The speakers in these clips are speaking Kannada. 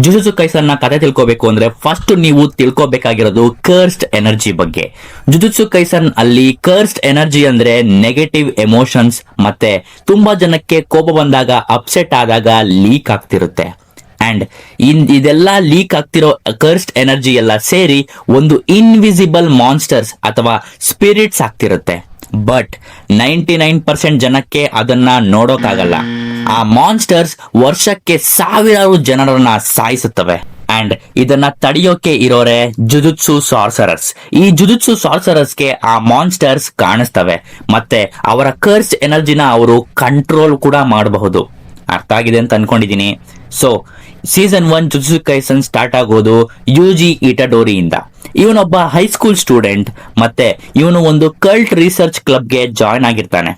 ಜುಜುತ್ಸು ಕೈಸನ್ನ ಕತೆ ತಿಳ್ಕೋಬೇಕು ಅಂದ್ರೆ ಫಸ್ಟ್ ನೀವು ತಿಳ್ಕೋಬೇಕಾಗಿರೋದು ಕರ್ಸ್ಡ್ ಎನರ್ಜಿ ಬಗ್ಗೆ. ಜುಜುತ್ಸು ಕೈಸನ್ ಅಲ್ಲಿ ಕರ್ಸ್ಡ್ ಎನರ್ಜಿ ಅಂದ್ರೆ ನೆಗೆಟಿವ್ ಎಮೋಷನ್ಸ್, ಮತ್ತೆ ತುಂಬಾ ಜನಕ್ಕೆ ಕೋಪ ಬಂದಾಗ, ಅಪ್ಸೆಟ್ ಆದಾಗ ಲೀಕ್ ಆಗ್ತಿರುತ್ತೆ. ಅಂಡ್ ಇದೆಲ್ಲ ಲೀಕ್ ಆಗ್ತಿರೋ ಕರ್ಸ್ಡ್ ಎನರ್ಜಿ ಎಲ್ಲ ಸೇರಿ ಒಂದು ಇನ್ವಿಸಿಬಲ್ ಮಾನ್ಸ್ಟರ್ಸ್ ಅಥವಾ ಸ್ಪಿರಿಟ್ಸ್ ಆಗ್ತಿರುತ್ತೆ. ಬಟ್ 99% ಜನಕ್ಕೆ ಅದನ್ನ ನೋಡೋಕ್ಕಾಗಲ್ಲ. ಆ ಮಾನ್ಸ್ಟರ್ಸ್ ವರ್ಷಕ್ಕೆ ಸಾವಿರಾರು ಜನರನ್ನ ಸಾಯಿಸುತ್ತವೆ. ಅಂಡ್ ಇದನ್ನ ತಡೆಯೋಕೆ ಇರೋರೆ ಜುಜುತ್ಸು ಸಾರ್ಸರರ್ಸ್. ಈ ಜುಜುತ್ಸು ಸಾರ್ಸರರ್ಸ್ಗೆ ಆ ಮಾನ್ಸ್ಟರ್ಸ್ ಕಾಣಿಸ್ತವೆ, ಮತ್ತೆ ಅವರ ಕರ್ಸ್ ಎನರ್ಜಿನ ಅವರು ಕಂಟ್ರೋಲ್ ಕೂಡ ಮಾಡಬಹುದು. ಅರ್ಥ ಆಗಿದೆ ಅಂತ ಅನ್ಕೊಂಡಿದೀನಿ. So season 1 Jujutsu Kaisen start ಆಗೋದು ಯೂಜಿ ಇಟಡೋರಿಯಿಂದ. ಇವನೊಬ್ಬ ಹೈಸ್ಕೂಲ್ ಸ್ಟೂಡೆಂಟ್, ಮತ್ತೆ ಇವನು ಒಂದು ಕಲ್ಟ್ ರಿಸರ್ಚ್ ಕ್ಲಬ್ಗೆ ಜಾಯ್ನ್ ಆಗಿರ್ತಾನೆ.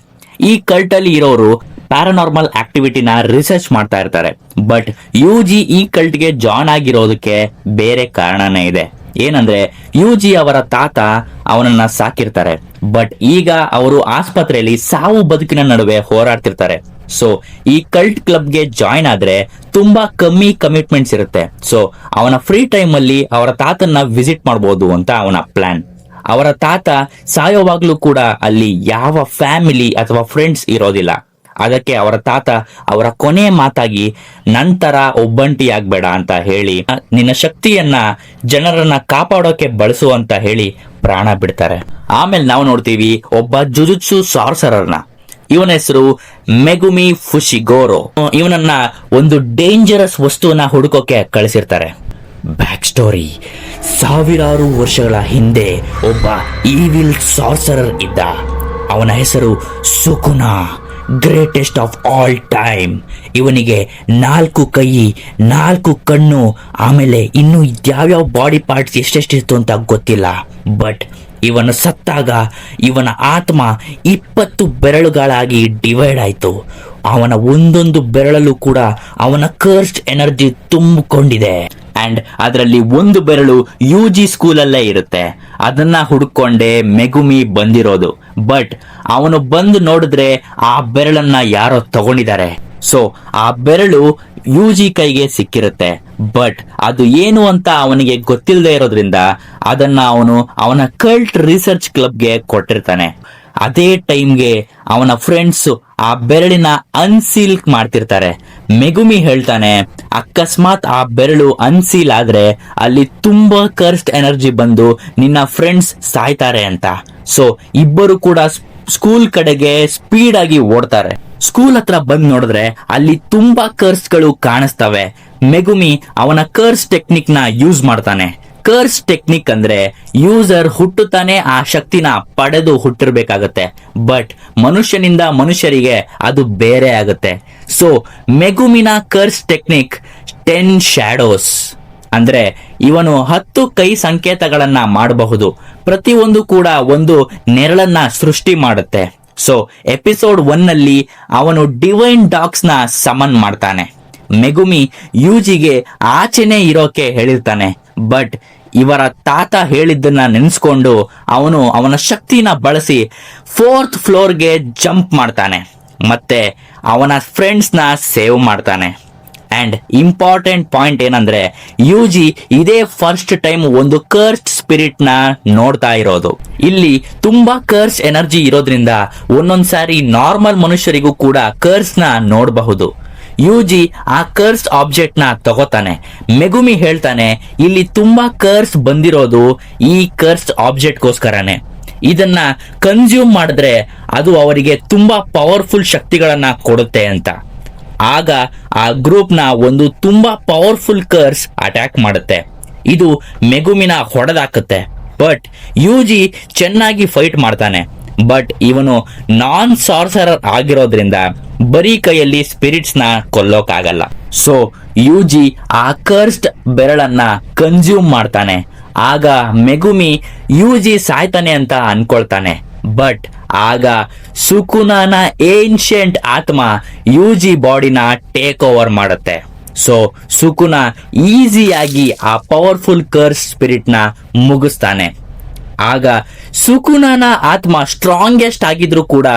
ಈ ಕಲ್ಟ್ ಅಲ್ಲಿ ಇರೋರು ಪ್ಯಾರಾನಾರ್ಮಲ್ ಆಕ್ಟಿವಿಟಿನ ರಿಸರ್ಚ್ ಮಾಡ್ತಾ ಇರ್ತಾರೆ. ಬಟ್ ಯುಜಿ ಈ ಕಲ್ಟ್ಗೆ ಜಾಯ್ನ್ ಆಗಿರೋದಕ್ಕೆ ಬೇರೆ ಕಾರಣನೇ ಇದೆ. ಏನಂದ್ರೆ ಯುಜಿ ಅವರ ತಾತ ಅವನನ್ನ ಸಾಕಿರ್ತಾರೆ, ಬಟ್ ಈಗ ಅವರು ಆಸ್ಪತ್ರೆಯಲ್ಲಿ ಸಾವು ಬದುಕಿನ ನಡುವೆ ಹೋರಾಡ್ತಿರ್ತಾರೆ. ಸೊ ಈ ಕಲ್ಟ್ ಕ್ಲಬ್ಗೆ ಜಾಯ್ನ್ ಆದ್ರೆ ತುಂಬಾ ಕಮ್ಮಿ ಕಮಿಟ್ಮೆಂಟ್ಸ್ ಇರುತ್ತೆ. ಸೊ ಅವನ ಫ್ರೀ ಟೈಮ್ ಅಲ್ಲಿ ಅವರ ತಾತನ್ನ ವಿಸಿಟ್ ಮಾಡಬಹುದು ಅಂತ ಅವನ ಪ್ಲಾನ್. ಅವರ ತಾತ ಸಾಯೋವಾಗ್ಲೂ ಕೂಡ ಅಲ್ಲಿ ಯಾವ ಫ್ಯಾಮಿಲಿ ಅಥವಾ ಫ್ರೆಂಡ್ಸ್ ಇರೋದಿಲ್ಲ. ಅದಕ್ಕೆ ಅವರ ತಾತ ಅವರ ಕೊನೆ ಮಾತಾಗಿ ನಂತರ ಒಬ್ಬಂಟಿ ಆಗ್ಬೇಡ ಅಂತ ಹೇಳಿ, ನಿನ್ನ ಶಕ್ತಿಯನ್ನ ಜನರನ್ನ ಕಾಪಾಡೋಕೆ ಬಳಸು ಅಂತ ಹೇಳಿ ಪ್ರಾಣ ಬಿಡ್ತಾರೆ. ಆಮೇಲೆ ನಾವು ನೋಡ್ತೀವಿ ಒಬ್ಬ ಜುಜುತ್ಸು ಸಾರ್ಸರರ್ನ. ಇವನ ಹೆಸರು ಮೆಗುಮಿ ಫುಶಿಗೋರೋ. ಇವನನ್ನ ಒಂದು ಡೇಂಜರಸ್ ವಸ್ತುವನ್ನ ಹುಡುಕೋಕೆ ಕಳಿಸಿರ್ತಾರೆ. ಬ್ಯಾಕ್ ಸ್ಟೋರಿ: ಸಾವಿರಾರು ವರ್ಷಗಳ ಹಿಂದೆ ಒಬ್ಬ ಈವಿಲ್ ಸಾರ್ಸರರ್ ಇದ್ದ. ಅವನ ಹೆಸರು ಸುಕುನಾ, ಗ್ರೇಟೆಸ್ಟ್ ಆಫ್ ಆಲ್ ಟೈಮ್. ಇವನಿಗೆ 4 ಕೈ, 4 ಕಣ್ಣು, ಆಮೇಲೆ ಇನ್ನು ಯಾವ್ಯಾವ ಬಾಡಿ ಪಾರ್ಟ್ಸ್ ಎಷ್ಟೆಷ್ಟಿತ್ತು ಅಂತ ಗೊತ್ತಿಲ್ಲ. ಬಟ್ ಇವನು ಸತ್ತಾಗ ಇವನ ಆತ್ಮ 20 ಬೆರಳುಗಳಾಗಿ ಡಿವೈಡ್ ಆಯ್ತು. ಅವನ ಒಂದೊಂದು ಬೆರಳಲ್ಲೂ ಕೂಡ ಅವನ ಕರ್ಸ್ಡ್ ಎನರ್ಜಿ ತುಂಬಿಕೊಂಡಿದೆ. ಅಂಡ್ ಅದರಲ್ಲಿ ಒಂದು ಬೆರಳು ಯುಜಿ ಸ್ಕೂಲಲ್ಲೇ ಇರುತ್ತೆ. ಅದನ್ನ ಹುಡುಕೊಂಡೆ ಮೆಗುಮಿ ಬಂದಿರೋದು. ಬಟ್ ಅವನು ಬಂದು ನೋಡಿದ್ರೆ ಆ ಬೆರಳನ್ನ ಯಾರೋ ತಗೊಂಡಿದ್ದಾರೆ. ಸೊ ಆ ಬೆರಳು ಯುಜಿ ಕೈಗೆ ಸಿಕ್ಕಿರುತ್ತೆ. ಬಟ್ ಅದು ಏನು ಅಂತ ಅವನಿಗೆ ಗೊತ್ತಿಲ್ಲದೆ ಇರೋದ್ರಿಂದ ಅದನ್ನ ಅವನು ಅವನ ಕಲ್ಟ್ ರಿಸರ್ಚ್ ಕ್ಲಬ್ಗೆ ಕೊಟ್ಟಿರ್ತಾನೆ. ಅದೇ ಟೈಮ್ಗೆ ಅವನ ಫ್ರೆಂಡ್ಸ್ ಆ ಬೆರಳಿನ ಅನ್ಸೀಲ್ ಮಾಡ್ತಿರ್ತಾರೆ. ಮೆಗುಮಿ ಹೇಳ್ತಾನೆ, ಅಕಸ್ಮಾತ್ ಆ ಬೆರಳು ಅನ್ಸೀಲ್ ಆದ್ರೆ ಅಲ್ಲಿ ತುಂಬಾ ಕರ್ಸ್ಟ್ ಎನರ್ಜಿ ಬಂದು ನಿನ್ನ ಫ್ರೆಂಡ್ಸ್ ಸಾಯ್ತಾರೆ ಅಂತ. ಸೊ ಇಬ್ಬರು ಕೂಡ ಸ್ಕೂಲ್ ಕಡೆಗೆ ಸ್ಪೀಡ್ ಆಗಿ ಓಡ್ತಾರೆ. ಸ್ಕೂಲ್ ಹತ್ರ ಬಂದ್ ನೋಡಿದ್ರೆ ಅಲ್ಲಿ ತುಂಬಾ ಕರ್ಸ್ ಗಳು ಕಾಣಿಸ್ತವೆ. ಮೆಗುಮಿ ಅವನ ಕರ್ಸ್ ಟೆಕ್ನಿಕ್ ನ ಯೂಸ್ ಮಾಡ್ತಾನೆ. ಕರ್ಸ್ ಟೆಕ್ನಿಕ್ ಅಂದ್ರೆ ಯೂಸರ್ ಹುಟ್ಟುತ್ತಾನೆ ಆ ಶಕ್ತಿನ ಪಡೆದು ಹುಟ್ಟಿರ್ಬೇಕಾಗತ್ತೆ. ಬಟ್ ಮನುಷ್ಯನಿಂದ ಮನುಷ್ಯರಿಗೆ ಅದು ಬೇರೆ ಆಗುತ್ತೆ. ಸೊ ಮೆಗುಮಿನ ಕರ್ಸ್ ಟೆಕ್ನಿಕ್ 10 ಶ್ಯಾಡೋಸ್ ಅಂದ್ರೆ ಇವನು 10 ಕೈ ಸಂಕೇತಗಳನ್ನ ಮಾಡಬಹುದು. ಪ್ರತಿಯೊಂದು ಕೂಡ ಒಂದು ನೆರಳನ್ನ ಸೃಷ್ಟಿ ಮಾಡುತ್ತೆ. ಸೊ ಎಪಿಸೋಡ್ 1 ನಲ್ಲಿ ಅವನು ಡಿವೈನ್ ಡಾಗ್ಸ್ ನ ಸಮನ್ ಮಾಡ್ತಾನೆ. ಮೆಗುಮಿ ಯುಜಿಗೆ ಆಚೆನೆ ಇರೋಕೆ ಹೇಳಿರ್ತಾನೆ. ಬಟ್ ಇವರ ತಾತ ಹೇಳಿದ್ದನ್ನ ನೆನೆಸ್ಕೊಂಡು ಅವನು ಅವನ ಶಕ್ತಿನ ಬಳಸಿ 4th ಫ್ಲೋರ್ಗೆ ಜಂಪ್ ಮಾಡ್ತಾನೆ, ಮತ್ತೆ ಅವನ ಫ್ರೆಂಡ್ಸ್ ನ ಸೇವ್ ಮಾಡ್ತಾನೆ. ಅಂಡ್ ಇಂಪಾರ್ಟೆಂಟ್ ಪಾಯಿಂಟ್ ಏನಂದ್ರೆ ಯುಜಿ ಇದೇ ಫಸ್ಟ್ ಟೈಮ್ ಒಂದು ಕರ್ಸ್ಟ್ ಸ್ಪಿರಿಟ್ ನ ನೋಡ್ತಾ ಇರೋದು. ಇಲ್ಲಿ ತುಂಬಾ ಕರ್ಸ್ ಎನರ್ಜಿ ಇರೋದ್ರಿಂದ ಒಂದೊಂದ್ಸಾರಿ ನಾರ್ಮಲ್ ಮನುಷ್ಯರಿಗೂ ಕೂಡ ಕರ್ಸ್ ನ ನೋಡಬಹುದು. ಯುಜಿ ಆ ಕರ್ಸ್ ಆಬ್ಜೆಕ್ಟ್ ನ ತಗೋತಾನೆ. ಮೆಗುಮಿ ಹೇಳ್ತಾನೆ, ಇಲ್ಲಿ ತುಂಬಾ ಕರ್ಸ್ ಬಂದಿರೋದು ಈ ಕರ್ಸ್ ಆಬ್ಜೆಕ್ಟ್ ಗೋಸ್ಕರನೇ. ಇದನ್ನ ಕನ್ಸ್ಯೂಮ್ ಮಾಡಿದ್ರೆ ಅದು ಅವರಿಗೆ ತುಂಬಾ ಪವರ್ಫುಲ್ ಶಕ್ತಿಗಳನ್ನ ಕೊಡುತ್ತೆ ಅಂತ. ಆಗ ಆ ಗ್ರೂಪ್ ನ ಒಂದು ತುಂಬಾ ಪವರ್ಫುಲ್ ಕರ್ಸ್ ಅಟ್ಯಾಕ್ ಮಾಡುತ್ತೆ. ಇದು ಮೆಗುಮಿನ ಹೊಡೆದಾಕುತ್ತೆ. ಬಟ್ ಯುಜಿ ಚೆನ್ನಾಗಿ ಫೈಟ್ ಮಾಡ್ತಾನೆ. ಬಟ್ ಇವನು ನಾನ್ ಸಾರ್ಸರರ್ ಆಗಿರೋದ್ರಿಂದ ಬರೀ ಕೈಯಲ್ಲಿ ಸ್ಪಿರಿಟ್ಸ್ ನ ಕೊಲ್ಲೋಕಾಗಲ್ಲ. ಸೊ ಯುಜಿ ಆ ಕರ್ಸ್ಡ್ ಬೆರಳನ್ನ ಕನ್ಸ್ಯೂಮ್ ಮಾಡ್ತಾನೆ. ಆಗ ಮೆಗುಮಿ ಯುಜಿ ಸಾಯ್ತಾನೆ ಅಂತ ಅನ್ಕೊಳ್ತಾನೆ. ಬಟ್ ಆಗ ಸುಕುನಾನ ಏನ್ಷಿಯಂಟ್ ಆತ್ಮ ಯುಜಿ ಬಾಡಿನ ಟೇಕ್ ಓವರ್ ಮಾಡುತ್ತೆ. ಸೊ ಸುಕುನ ಈಸಿಯಾಗಿ ಆ ಪವರ್ಫುಲ್ ಕರ್ಸ್ ಸ್ಪಿರಿಟ್ ನ ಮುಗಿಸ್ತಾನೆ. ಆಗ ಸುಕುನನ ಆತ್ಮ ಸ್ಟ್ರಾಂಗೆಸ್ಟ್ ಆಗಿದ್ರು ಕೂಡ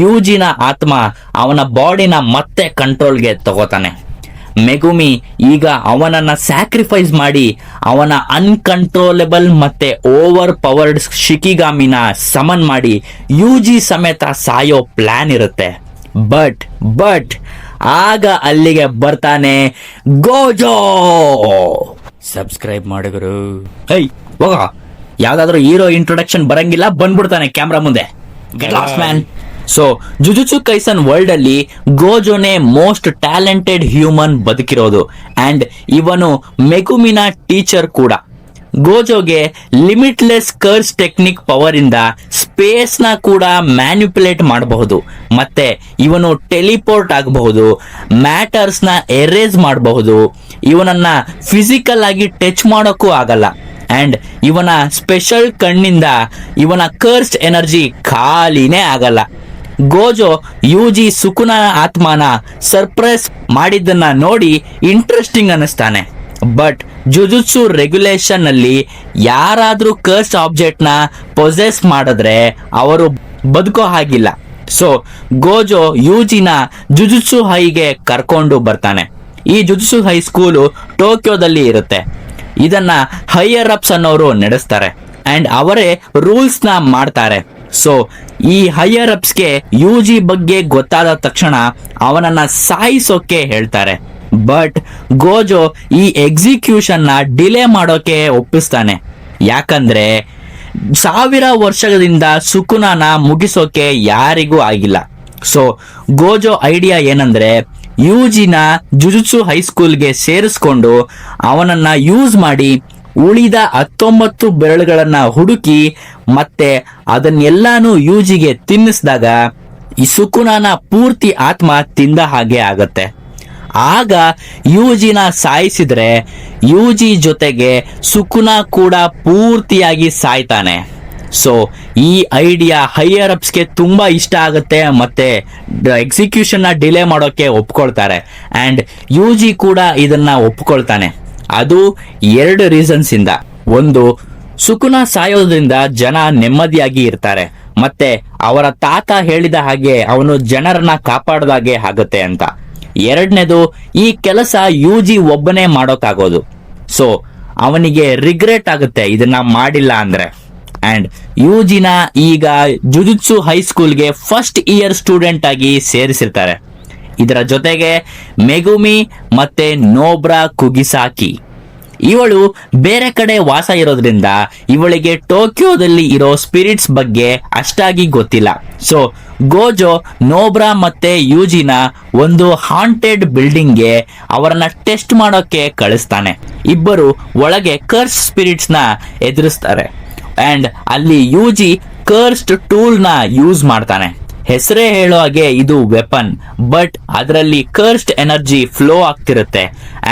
ಯುಜಿನ ಆತ್ಮ ಅವನ ಬಾಡಿನ ಮತ್ತೆ ಕಂಟ್ರೋಲ್ಗೆ ತಗೋತಾನೆ. ಮೆಗುಮಿ ಈಗ ಅವನನ್ನ ಸ್ಯಾಕ್ರಿಫೈಸ್ ಮಾಡಿ ಅವನ ಅನ್ಕಂಟ್ರೋಲೆಬಲ್ ಮತ್ತೆ ಓವರ್ ಪವರ್ಡ್ ಶಿಕಿಗಾಮಿನ ಸಮನ್ ಮಾಡಿ ಯುಜಿ ಸಮೇತ ಸಾಯೋ ಪ್ಲಾನ್ ಇರುತ್ತೆ. ಬಟ್ ಆಗ ಅಲ್ಲಿಗೆ ಬರ್ತಾನೆ ಗೋಜೋ. ಸಬ್ಸ್ಕ್ರೈಬ್ ಮಾಡಿದ್ರು. ಹೋಗ, ಯಾವ್ದಾದ್ರು ಹೀರೋ ಇಂಟ್ರೊಡಕ್ಷನ್ ಬರಂಗಿಲ್ಲ, ಬಂದ್ಬಿಡ್ತಾನೆ ಕ್ಯಾಮ್ರಾ ಮುಂದೆ. ಮ್ಯಾನ್. ಸೊ ಜುಜುತ್ಸು ಕೈಸನ್ ವರ್ಲ್ಡ್ ಅಲ್ಲಿ ಗೋಜೋನೆ ಮೋಸ್ಟ್ ಟ್ಯಾಲೆಂಟೆಡ್ ಹ್ಯೂಮನ್ ಬದುಕಿರೋದು ಅಂಡ್ ಇವನು ಮೆಗುಮಿನ ಟೀಚರ್ ಕೂಡ. ಗೋಜೋಗೆ ಲಿಮಿಟ್ಲೆಸ್ ಕರ್ಸ್ ಟೆಕ್ನಿಕ್ ಪವರ್ ಇಂದ ಸ್ಪೇಸ್ ನ ಕೂಡ ಮ್ಯಾನ್ಯುಪುಲೇಟ್ ಮಾಡಬಹುದು, ಮತ್ತೆ ಇವನು ಟೆಲಿಪೋರ್ಟ್ ಆಗಬಹುದು, ಮ್ಯಾಟರ್ಸ್ ನ ಎರೇಸ್ ಮಾಡಬಹುದು, ಇವನನ್ನ ಫಿಸಿಕಲ್ ಆಗಿ ಟಚ್ ಮಾಡೋಕ್ಕೂ ಆಗಲ್ಲ. ಅಂಡ್ ಇವನ ಸ್ಪೆಷಲ್ ಕಣ್ಣಿಂದ ಇವನ ಕರ್ಸ್ಡ್ ಎನರ್ಜಿ ಖಾಲಿನೇ ಆಗಲ್ಲ. ಗೋಜೋ ಯುಜಿ ಸುಕುನ ಆತ್ಮನ ಸರ್ಪ್ರೈಸ್ ಮಾಡಿದ್ದನ್ನ ನೋಡಿ ಇಂಟ್ರೆಸ್ಟಿಂಗ್ ಅನ್ನಿಸ್ತಾನೆ. ಬಟ್ ಜುಜುತ್ಸು ರೆಗ್ಯುಲೇಷನ್ ಅಲ್ಲಿ ಯಾರಾದ್ರೂ ಕರ್ಸ್ ಆಬ್ಜೆಕ್ಟ್ ನ ಪೊಸೆಸ್ ಮಾಡಿದ್ರೆ ಅವರು ಬದುಕೋ ಹಾಗಿಲ್ಲ. ಸೊ ಗೋಜೋ ಯುಜಿನ ಜುಜುತ್ಸು ಹೈಗೆ ಕರ್ಕೊಂಡು ಬರ್ತಾನೆ. ಈ ಜುಜುತ್ಸು ಹೈ ಸ್ಕೂಲು ಟೋಕ್ಯೋದಲ್ಲಿ ಇರುತ್ತೆ. ಇದನ್ನ ಹೈಯರ್ ಅಪ್ಸ್ ಅನ್ನೋರು ನಡೆಸ್ತಾರೆ ಅಂಡ್ ಅವರೇ ರೂಲ್ಸ್ ನ ಮಾಡ್ತಾರೆ. ಸೊ ಈ ಹೈಯರ್ ಅಪ್ಸ್ಗೆ ಯುಜಿ ಬಗ್ಗೆ ಗೊತ್ತಾದ ತಕ್ಷಣ ಅವನನ್ನ ಸಾಯಿಸೋಕೆ ಹೇಳ್ತಾರೆ. ಬಟ್ ಗೋಜೋ ಈ ಎಕ್ಸಿಕ್ಯೂಷನ್ ನ ಡಿಲೇ ಮಾಡೋಕೆ ಒಪ್ಪಿಸ್ತಾನೆ. ಯಾಕಂದ್ರೆ 1000 ವರ್ಷದಿಂದ ಸುಕುನನ ಮುಗಿಸೋಕೆ ಯಾರಿಗೂ ಆಗಿಲ್ಲ. ಸೊ ಗೋಜೋ ಐಡಿಯಾ ಏನಂದ್ರೆ ಯುಜಿನ ಜುಜುತ್ಸು ಹೈಸ್ಕೂಲ್ಗೆ ಸೇರಿಸ್ಕೊಂಡು ಅವನನ್ನ ಯೂಸ್ ಮಾಡಿ ಉಳಿದ 19 ಬೆರಳುಗಳನ್ನ ಹುಡುಕಿ ಮತ್ತೆ ಅದನ್ನೆಲ್ಲಾನು ಯುಜಿಗೆ ತಿನ್ನಿಸಿದಾಗ ಈ ಸುಕುನನ ಪೂರ್ತಿ ಆತ್ಮ ತಿಂದ ಹಾಗೆ ಆಗತ್ತೆ. ಆಗ ಯುಜಿನ ಸಾಯಿಸಿದ್ರೆ ಯುಜಿ ಜೊತೆಗೆ ಸುಕುನ ಕೂಡ ಪೂರ್ತಿಯಾಗಿ ಸಾಯ್ತಾನೆ. ಸೊ ಈ ಐಡಿಯಾ ಹೈಯರ್ ಅಪ್ಸ್ಗೆ ತುಂಬಾ ಇಷ್ಟ ಆಗುತ್ತೆ ಮತ್ತೆ ಎಕ್ಸಿಕ್ಯೂಷನ್ ನ ಡಿಲೇ ಮಾಡೋಕೆ ಒಪ್ಕೊಳ್ತಾರೆ ಅಂಡ್ ಯುಜಿ ಕೂಡ ಇದನ್ನ ಒಪ್ಕೊಳ್ತಾನೆ. ಅದು 2 ರೀಸನ್ಸ್ ಇಂದ. ಒಂದು, ಸುಕುನ ಸಾಯೋದ್ರಿಂದ ಜನ ನೆಮ್ಮದಿಯಾಗಿ ಇರ್ತಾರೆ ಮತ್ತೆ ಅವರ ತಾತ ಹೇಳಿದ ಹಾಗೆ ಅವನು ಜನರನ್ನ ಕಾಪಾಡದಾಗೆ ಆಗುತ್ತೆ ಅಂತ. 2ನೇದು, ಈ ಕೆಲಸ ಯುಜಿ ಒಬ್ಬನೇ ಮಾಡೋಕ್ಕಾಗೋದು. ಸೊ ಅವನಿಗೆ ರಿಗ್ರೆಟ್ ಆಗುತ್ತೆ ಇದನ್ನ ಮಾಡಿಲ್ಲ ಅಂದ್ರೆ. ಅಂಡ್ ಯುಜಿನ ಈಗ ಜುಜುತ್ಸು ಹೈಸ್ಕೂಲ್ಗೆ ಫಸ್ಟ್ ಇಯರ್ ಸ್ಟೂಡೆಂಟ್ ಆಗಿ ಸೇರಿಸಿರ್ತಾರೆ. ಇದರ ಜೊತೆಗೆ ಮೆಗುಮಿ ಮತ್ತೆ ನೋಬ್ರಾ ಕುಗಿಸಾಕಿ ಇವಳು ಬೇರೆ ಕಡೆ ವಾಸ ಇರೋದ್ರಿಂದ ಇವಳಿಗೆ ಟೋಕ್ಯೋದಲ್ಲಿ ಇರೋ ಸ್ಪಿರಿಟ್ಸ್ ಬಗ್ಗೆ ಅಷ್ಟಾಗಿ ಗೊತ್ತಿಲ್ಲ. ಸೊ ಗೋಜೋ ನೋಬ್ರಾ ಮತ್ತೆ ಯುಜಿನ ಒಂದು ಹಾಂಟೆಡ್ ಬಿಲ್ಡಿಂಗ್ಗೆ ಅವರನ್ನ ಟೆಸ್ಟ್ ಮಾಡೋಕೆ ಕಳಿಸ್ತಾನೆ. ಇಬ್ಬರು ಒಳಗೆ ಕರ್ಸ್ ಸ್ಪಿರಿಟ್ಸ್ ನ ಎದುರಿಸ್ತಾರೆ ಅಂಡ್ ಅಲ್ಲಿ ಯುಜಿ ಕರ್ಸ್ಡ್ ಟೂಲ್ ನ ಯೂಸ್ ಮಾಡ್ತಾನೆ. ಹೆಸರೇ ಹೇಳೋ ಹಾಗೆ ಇದು ವೆಪನ್, ಬಟ್ ಅದರಲ್ಲಿ ಕರ್ಸ್ಡ್ ಎನರ್ಜಿ ಫ್ಲೋ ಆಗ್ತಿರುತ್ತೆ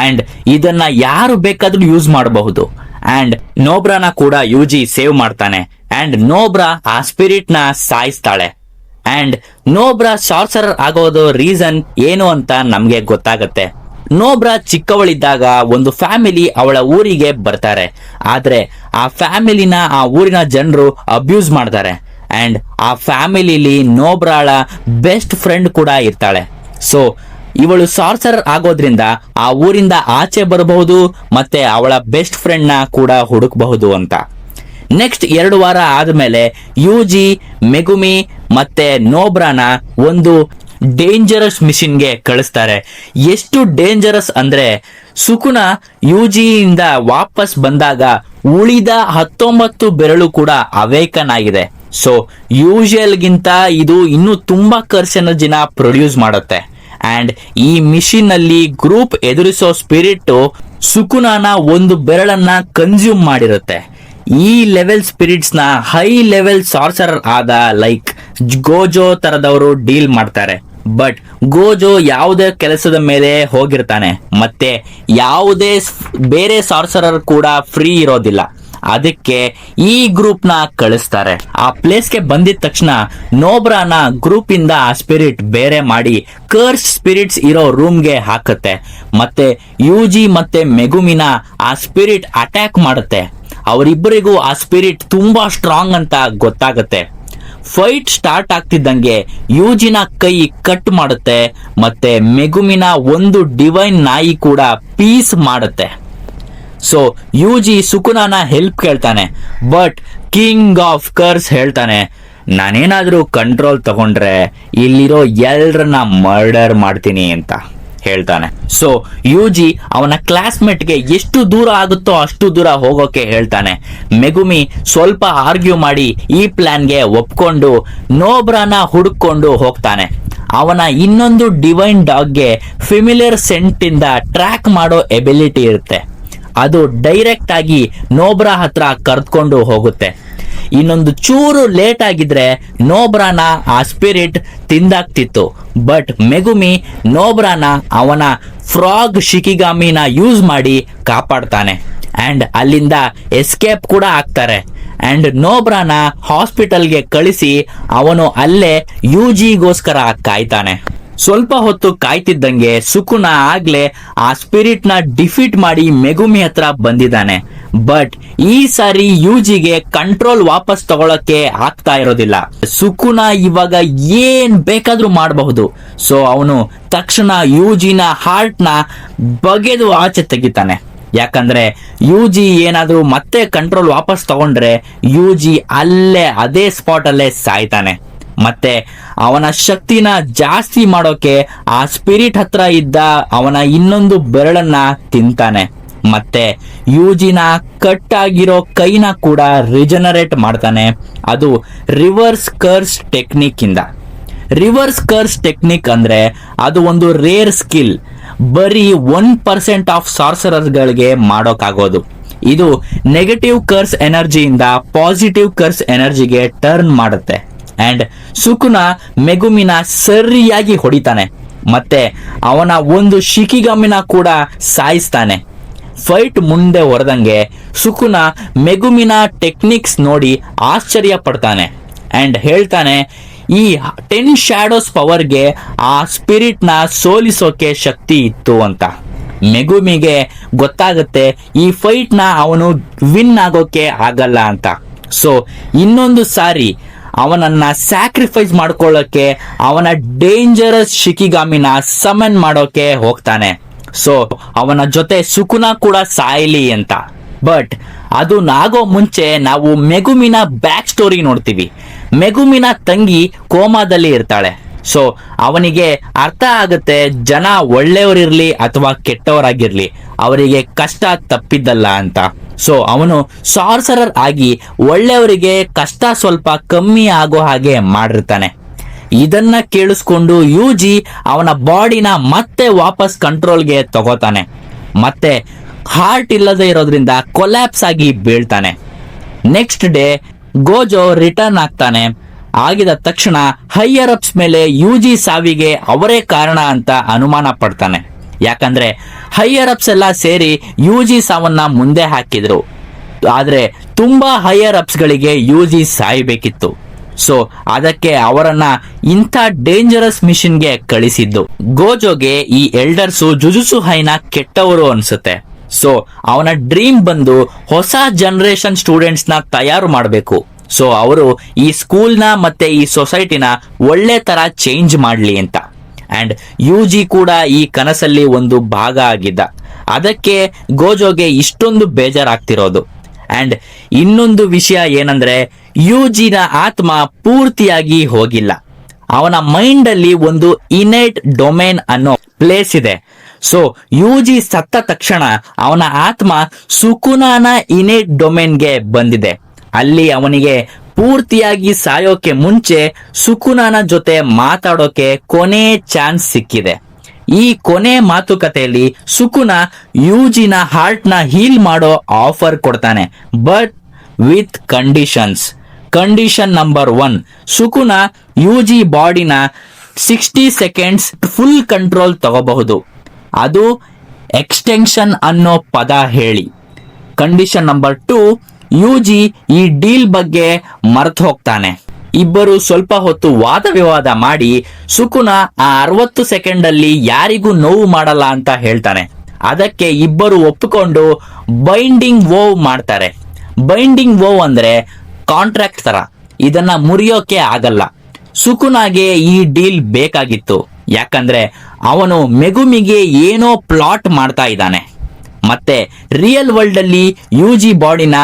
ಅಂಡ್ ಇದನ್ನ ಯಾರು ಬೇಕಾದ್ರೂ ಯೂಸ್ ಮಾಡಬಹುದು. ಅಂಡ್ ನೋಬ್ರಾನ ಕೂಡ ಯುಜಿ ಸೇವ್ ಮಾಡ್ತಾನೆ ಅಂಡ್ ನೋಬ್ರಾ ಆ ಸ್ಪಿರಿಟ್ ನ ಸಾಯಿಸ್ತಾಳೆ. ಅಂಡ್ ನೋಬ್ರಾ ಸಾರ್ಸರರ್ ಆಗೋದು ರೀಸನ್ ಏನು ಅಂತ ನಮ್ಗೆ ಗೊತ್ತಾಗತ್ತೆ. ನೋಬ್ರಾ ಚಿಕ್ಕವಳಿದ್ದಾಗ ಒಂದು ಫ್ಯಾಮಿಲಿ ಅವಳ ಊರಿಗೆ ಬರ್ತಾರೆ. ಆದ್ರೆ ಆ ಫ್ಯಾಮಿಲಿನ ಆ ಊರಿನ ಜನರು ಅಬ್ಯೂಸ್ ಮಾಡ್ತಾರೆ ಅಂಡ್ ಆ ಫ್ಯಾಮಿಲಿಲಿ ನೋಬ್ರಾಳ ಬೆಸ್ಟ್ ಫ್ರೆಂಡ್ ಕೂಡ ಇರ್ತಾಳೆ. ಸೊ ಇವಳು ಸಾರ್ಸರರ್ ಆಗೋದ್ರಿಂದ ಆ ಊರಿಂದ ಆಚೆ ಬರಬಹುದು ಮತ್ತೆ ಅವಳ ಬೆಸ್ಟ್ ಫ್ರೆಂಡ್ ನ ಕೂಡ ಹುಡುಕಬಹುದು ಅಂತ. ನೆಕ್ಸ್ಟ್ 2 ವಾರ ಆದ್ಮೇಲೆ ಯುಜಿ, ಮೆಗುಮಿ ಮತ್ತೆ ನೋಬ್ರಾನ ಒಂದು ಡೇಂಜರಸ್ ಮಿಷನ್ಗೆ ಕಳಿಸ್ತಾರೆ. ಎಷ್ಟು ಡೇಂಜರಸ್ ಅಂದ್ರೆ ಸುಕುನ ಯುಜಿಯಿಂದ ವಾಪಸ್ ಬಂದಾಗ ಉಳಿದ 19 ಬೆರಳು ಕೂಡ ಅವೇಕನ್ ಆಗಿದೆ. ಸೊ ಯೂಶುವಲ್ ಗಿಂತ ಇದು ಇನ್ನೂ ತುಂಬಾ ಕರ್ಸ್ ಎನರ್ಜಿನ ಪ್ರೊಡ್ಯೂಸ್ ಮಾಡುತ್ತೆ ಅಂಡ್ ಈ ಮಿಷಿನ್ ಅಲ್ಲಿ ಗ್ರೂಪ್ ಎದುರಿಸೋ ಸ್ಪಿರಿಟ್ ಸುಕುನನ ಒಂದು ಬೆರಳನ್ನ ಕನ್ಸ್ಯೂಮ್ ಮಾಡಿರುತ್ತೆ. ಈ ಲೆವೆಲ್ ಸ್ಪಿರಿಟ್ಸ್ ನ ಹೈ ಲೆವೆಲ್ ಸಾರ್ಸರರ್ ಆದ ಲೈಕ್ ಗೋಜೋ ತರದವರು ಡೀಲ್ ಮಾಡ್ತಾರೆ. ಬಟ್ ಗೋಜೋ ಯಾವುದೇ ಕೆಲಸದ ಮೇಲೆ ಹೋಗಿರ್ತಾನೆ ಮತ್ತೆ ಯಾವುದೇ ಬೇರೆ ಸಾರ್ಸರರ್ ಕೂಡ ಫ್ರೀ ಇರೋದಿಲ್ಲ. ಅದಕ್ಕೆ ಈ ಗ್ರೂಪ್ ನ ಕಳಿಸ್ತಾರೆ. ಆ ಪ್ಲೇಸ್ಗೆ ಬಂದಿದ ತಕ್ಷಣ ನೋಬ್ರಾನ ಗ್ರೂಪ್ ಇಂದ ಆ ಸ್ಪಿರಿಟ್ ಬೇರೆ ಮಾಡಿ ಕರ್ಸ್ ಸ್ಪಿರಿಟ್ಸ್ ಇರೋ ರೂಮ್ಗೆ ಹಾಕುತ್ತೆ ಮತ್ತೆ ಯುಜಿ ಮತ್ತೆ ಮೆಗುಮಿನ ಆ ಸ್ಪಿರಿಟ್ ಅಟ್ಯಾಕ್ ಮಾಡುತ್ತೆ. ಅವರಿಬ್ಬರಿಗೂ ಆ ಸ್ಪಿರಿಟ್ ತುಂಬಾ ಸ್ಟ್ರಾಂಗ್ ಅಂತ ಗೊತ್ತಾಗುತ್ತೆ. ಫೈಟ್ ಸ್ಟಾರ್ಟ್ ಆಗ್ತಿದ್ದಂಗೆ ಯೂಜಿನ ಕೈ ಕಟ್ ಮಾಡುತ್ತೆ, ಮತ್ತೆ ಮೆಗುಮಿನ ಒಂದು ಡಿವೈನ್ ನಾಯಿ ಕೂಡ ಪೀಸ್ ಮಾಡುತ್ತೆ. ಸೊ ಯೂಜಿ ಸುಕುನಾನ ಹೆಲ್ಪ್ ಕೇಳ್ತಾನೆ, ಬಟ್ ಕಿಂಗ್ ಆಫ್ ಕರ್ಸ್ ಹೇಳ್ತಾನೆ, ನಾನೇನಾದ್ರೂ ಕಂಟ್ರೋಲ್ ತಗೊಂಡ್ರೆ ಇಲ್ಲಿರೋ ಎಲ್ರನ್ನ ಮರ್ಡರ್ ಮಾಡ್ತೀನಿ ಅಂತ ಹೇಳ್ತಾನೆ. ಸೊ ಯೂಜಿ ಅವನ ಕ್ಲಾಸ್ಮೇಟ್ಗೆ ಎಷ್ಟು ದೂರ ಆಗುತ್ತೋ ಅಷ್ಟು ದೂರ ಹೋಗೋಕೆ ಹೇಳ್ತಾನೆ. ಮೆಗುಮಿ ಸ್ವಲ್ಪ ಆರ್ಗ್ಯೂ ಮಾಡಿ ಈ ಪ್ಲಾನ್ಗೆ ಒಪ್ಕೊಂಡು ನೋಬ್ರಾನ ಹುಡುಕೊಂಡು ಹೋಗ್ತಾನೆ. ಅವನ ಇನ್ನೊಂದು ಡಿವೈನ್ ಡಾಗ್ಗೆ ಫೆಮಿಲಿಯರ್ ಸೆಂಟ್ ಇಂದ ಟ್ರ್ಯಾಕ್ ಮಾಡೋ ಎಬಿಲಿಟಿ ಇರುತ್ತೆ. ಅದು ಡೈರೆಕ್ಟ್ ಆಗಿ ನೋಬ್ರಾ ಹತ್ರ ಕರ್ದ್ಕೊಂಡು ಹೋಗುತ್ತೆ. ಇನ್ನೊಂದು ಚೂರು ಲೇಟ್ ಆಗಿದ್ರೆ ನೋಬ್ರಾನ ಆ ಸ್ಪಿರಿಟ್ ತಿಂದಾಗ್ತಿತ್ತು. ಬಟ್ ಮೆಗುಮಿ ನೋಬ್ರಾನ ಅವನ ಫ್ರಾಗ್ ಶಿಕಿಗಾಮಿನ ಯೂಸ್ ಮಾಡಿ ಕಾಪಾಡ್ತಾನೆ ಅಂಡ್ ಅಲ್ಲಿಂದ ಎಸ್ಕೇಪ್ ಕೂಡ ಆಗ್ತಾರೆ. ಅಂಡ್ ನೋಬ್ರಾನ ಹಾಸ್ಪಿಟಲ್ಗೆ ಕಳಿಸಿ ಅವನು ಅಲ್ಲೇ ಯೂಜಿಗೋಸ್ಕರ ಕಾಯ್ತಾನೆ. ಸ್ವಲ್ಪ ಹೊತ್ತು ಕಾಯ್ತಿದ್ದಂಗೆ ಸುಕುನ ಆಗ್ಲೇ ಆ ಸ್ಪಿರಿಟ್ ನ ಡಿಫೀಟ್ ಮಾಡಿ ಮೆಗುಮಿ ಹತ್ರ ಬಂದಿದ್ದಾನೆ. ಬಟ್ ಈ ಸಾರಿ ಯೂಜಿಗೆ ಕಂಟ್ರೋಲ್ ವಾಪಸ್ ತಗೊಳಕ್ಕೆ ಆಗ್ತಾ ಇರೋದಿಲ್ಲ. ಸುಕುನ ಇವಾಗ ಏನ್ ಬೇಕಾದ್ರೂ ಮಾಡಬಹುದು. ಸೊ ಅವನು ತಕ್ಷಣ ಯೂಜಿನ ಹಾರ್ಟ್ ನ ಬಗೆದು ಆಚೆ ತೆಗಿತಾನೆ. ಯಾಕಂದ್ರೆ ಯೂಜಿ ಏನಾದ್ರೂ ಮತ್ತೆ ಕಂಟ್ರೋಲ್ ವಾಪಸ್ ತಗೊಂಡ್ರೆ ಯೂಜಿ ಅಲ್ಲೇ ಅದೇ ಸ್ಪಾಟ್ ಅಲ್ಲೇ ಸಾಯ್ತಾನೆ. ಮತ್ತೆ ಅವನ ಶಕ್ತಿನ ಜಾಸ್ತಿ ಮಾಡೋಕೆ ಆ ಸ್ಪಿರಿಟ್ ಹತ್ರ ಇದ್ದ ಅವನ ಇನ್ನೊಂದು ಬೆರಳನ್ನ ತಿಂತಾನೆ. ಮತ್ತೆ ಯೂಜಿನ ಕಟ್ ಆಗಿರೋ ಕೈನ ಕೂಡ ರಿಜನರೇಟ್ ಮಾಡ್ತಾನೆ. ಅದು ರಿವರ್ಸ್ ಕರ್ಸ್ ಟೆಕ್ನಿಕ್ ಇಂದ. ರಿವರ್ಸ್ ಕರ್ಸ್ ಟೆಕ್ನಿಕ್ ಅಂದ್ರೆ ಅದು ಒಂದು ರೇರ್ ಸ್ಕಿಲ್. ಬರೀ 1% ಆಫ್ ಸಾರ್ಸರರ್ಸ್ ಗಳಿಗೆ ಮಾಡೋಕ್ಕಾಗೋದು. ಇದು ನೆಗೆಟಿವ್ ಕರ್ಸ್ ಎನರ್ಜಿಯಿಂದ ಪಾಸಿಟಿವ್ ಕರ್ಸ್ ಎನರ್ಜಿಗೆ ಟರ್ನ್ ಮಾಡುತ್ತೆ. ಅಂಡ್ ಸುಕುನ ಮೆಗುಮಿನ ಸರಿಯಾಗಿ ಹೊಡಿತಾನೆ. ಮತ್ತೆ ಅವನ ಒಂದು ಶಿಕಿಗಾಮಿನ ಕೂಡ ಸಾಯಿಸ್ತಾನೆ. ಫೈಟ್ ಮುಂದೆ ಹೊರದಂಗೆ ಸುಕುನ ಮೆಗುಮಿನ ಟೆಕ್ನಿಕ್ಸ್ ನೋಡಿ ಆಶ್ಚರ್ಯ ಪಡ್ತಾನೆ ಅಂಡ್ ಹೇಳ್ತಾನೆ, ಈ 10 ಶ್ಯಾಡೋಸ್ ಪವರ್ಗೆ ಆ ಸ್ಪಿರಿಟ್ ನ ಸೋಲಿಸೋಕೆ ಶಕ್ತಿ ಇತ್ತು ಅಂತ. ಮೆಗುಮಿಗೆ ಗೊತ್ತಾಗುತ್ತೆ ಈ ಫೈಟ್ ನ ಅವನು ವಿನ್ ಆಗೋಕೆ ಆಗಲ್ಲ ಅಂತ. ಸೊ ಇನ್ನೊಂದು ಸಾರಿ ಅವನನ್ನ ಸ್ಯಾಕ್ರಿಫೈಸ್ ಮಾಡ್ಕೊಳ್ಳೋಕೆ ಅವನ ಡೇಂಜರಸ್ ಶಿಕಿಗಾಮಿನ ಸಮನ್ ಮಾಡೋಕೆ ಹೋಗ್ತಾನೆ. ಸೊ ಅವನ ಜೊತೆ ಸುಕುನ ಕೂಡ ಸಾಯಲಿ ಅಂತ. ಬಟ್ ಅದು ಆಗೋ ಮುಂಚೆ ನಾವು ಮೆಗುಮಿನ ಬ್ಯಾಕ್ ಸ್ಟೋರಿ ನೋಡ್ತೀವಿ. ಮೆಗುಮಿನ ತಂಗಿ ಕೋಮಾದಲ್ಲಿ ಇರ್ತಾಳೆ. ಸೊ ಅವನಿಗೆ ಅರ್ಥ ಆಗುತ್ತೆ ಜನ ಒಳ್ಳೆಯವರಿರ್ಲಿ ಅಥವಾ ಕೆಟ್ಟವರಾಗಿರ್ಲಿ ಅವರಿಗೆ ಕಷ್ಟ ತಪ್ಪಿದ್ದಲ್ಲ ಅಂತ. ಸೊ ಅವನು ಸಾರ್ಸರರ್ ಆಗಿ ಒಳ್ಳೆಯವರಿಗೆ ಕಷ್ಟ ಸ್ವಲ್ಪ ಕಮ್ಮಿ ಆಗೋ ಹಾಗೆ ಮಾಡಿರ್ತಾನೆ. ಇದನ್ನ ಕೇಳಿಸ್ಕೊಂಡು ಯೂಜಿ ಅವನ ಬಾಡಿನ ಮತ್ತೆ ವಾಪಸ್ ಕಂಟ್ರೋಲ್ಗೆ ತಗೋತಾನೆ. ಮತ್ತೆ ಹಾರ್ಟ್ ಇಲ್ಲದೆ ಇರೋದ್ರಿಂದ ಕೊಲ್ಯಾಪ್ಸ್ ಆಗಿ ಬೀಳ್ತಾನೆ. ನೆಕ್ಸ್ಟ್ ಡೇ ಗೋಜೋ ರಿಟರ್ನ್ ಆಗ್ತಾನೆ. ಆಗಿದ ತಕ್ಷಣ ಹೈಯರ್ ಅಪ್ಸ್ ಮೇಲೆ ಯೂಜಿ ಸಾವಿಗೆ ಅವರೇ ಕಾರಣ ಅಂತ ಅನುಮಾನ ಪಡ್ತಾನೆ. ಯಾಕಂದ್ರೆ ಹೈಯರ್ ಅಪ್ಸ್ ಎಲ್ಲ ಸೇರಿ ಯೂಜಿ ಸಾವನ್ನ ಮುಂದೆ ಹಾಕಿದ್ರು. ಆದ್ರೆ ತುಂಬಾ ಹೈಯರ್ ಅಪ್ಸ್ ಗಳಿಗೆ ಯೂಜಿ ಸಾಯ್ಬೇಕಿತ್ತು. ಸೊ ಅದಕ್ಕೆ ಅವರನ್ನ ಇಂಥ ಡೇಂಜರಸ್ ಮಿಷನ್ಗೆ ಕಳಿಸಿದ್ದು. ಗೋಜೋಗೆ ಈ ಎಲ್ಡರ್ಸು ಜುಜುತ್ಸು ಹೈನ ಕೆಟ್ಟವರು ಅನ್ಸುತ್ತೆ. ಸೊ ಅವನ ಡ್ರೀಮ್ ಬಂದು ಹೊಸ ಜನರೇಷನ್ ಸ್ಟೂಡೆಂಟ್ಸ್ ನ ತಯಾರು ಮಾಡಬೇಕು. ಸೊ ಅವರು ಈ ಸ್ಕೂಲ್ನ ಮತ್ತೆ ಈ ಸೊಸೈಟಿನ ಒಳ್ಳೆ ತರ ಚೇಂಜ್ ಮಾಡ್ಲಿ ಅಂತ. ಅಂಡ್ ಯೂಜಿ ಕೂಡ ಈ ಕನಸಲ್ಲಿ ಒಂದು ಭಾಗ ಆಗಿದ್ದ. ಅದಕ್ಕೆ ಗೋಜೋಗೆ ಇಷ್ಟೊಂದು ಬೇಜಾರಾಗ್ತಿರೋದು. ಅಂಡ್ ಇನ್ನೊಂದು ವಿಷಯ ಏನಂದ್ರೆ ಯೂಜಿನ ಆತ್ಮ ಪೂರ್ತಿಯಾಗಿ ಹೋಗಿಲ್ಲ. ಅವನ ಮೈಂಡ್ ಅಲ್ಲಿ ಒಂದು ಇನೇಟ್ ಡೊಮೇನ್ ಅನ್ನೋ ಪ್ಲೇಸ್ ಇದೆ. ಸೊ ಯೂಜಿ ಸತ್ತ ತಕ್ಷಣ ಅವನ ಆತ್ಮ ಸುಕುನಾನ ಇನೇಟ್ ಡೊಮೇನ್ಗೆ ಬಂದಿದೆ. ಅಲ್ಲಿ ಅವನಿಗೆ ಪೂರ್ತಿಯಾಗಿ ಸಾಯೋಕೆ ಮುಂಚೆ ಸುಕುನಾನ ಜೊತೆ ಮಾತಾಡೋಕೆ ಕೊನೆ ಚಾನ್ಸ್ ಸಿಕ್ಕಿದೆ. ಈ ಕೊನೆ ಮಾತುಕತೆಯಲ್ಲಿ ಸುಕುನ ಯೂಜಿನ ಹಾರ್ಟ್ ನ ಹೀಲ್ ಮಾಡೋ ಆಫರ್ ಕೊಡ್ತಾನೆ. But with conditions. Condition number 1, Sukuna Yuji ಬಾಡಿನ 60 ಸೆಕೆಂಡ್ಸ್ ಫುಲ್ ಕಂಟ್ರೋಲ್ ತಗೋಬಹುದು. ಅದು ಎಕ್ಸ್ಟೆನ್ಷನ್ ಅನ್ನೋ ಪದ ಹೇಳಿ. ಕಂಡೀಷನ್ ನಂಬರ್ 2, ಯೂಜಿ ಈ ಡೀಲ್ ಬಗ್ಗೆ ಮರೆತು ಹೋಗ್ತಾನೆ. ಇಬ್ಬರು ಸ್ವಲ್ಪ ಹೊತ್ತು ವಾದ ವಿವಾದ ಮಾಡಿ ಸುಕುನ ಆ 60 ಸೆಕೆಂಡ್ ಅಲ್ಲಿ ಯಾರಿಗೂ ನೋವು ಮಾಡಲ್ಲ ಅಂತ ಹೇಳ್ತಾನೆ. ಅದಕ್ಕೆ ಇಬ್ಬರು ಒಪ್ಪಿಕೊಂಡು ಬೈಂಡಿಂಗ್ ವೋವ್ ಮಾಡ್ತಾರೆ. ಬೈಂಡಿಂಗ್ ವೋವ್ ಅಂದ್ರೆ ಕಾಂಟ್ರಾಕ್ಟ್ ತರ. ಇದನ್ನ ಮುರಿಯೋಕೆ ಆಗಲ್ಲ. ಸುಕುನಾಗೆ ಈ ಡೀಲ್ ಬೇಕಾಗಿತ್ತು, ಯಾಕಂದ್ರೆ ಅವನು ಮೆಗುಮಿಗೆ ಏನೋ ಪ್ಲಾಟ್ ಮಾಡ್ತಾ ಇದ್ದಾನೆ. ಮತ್ತೆ ರಿಯಲ್ ವರ್ಲ್ಡ್ ಅಲ್ಲಿ ಯುಜಿ ಬಾಡಿನ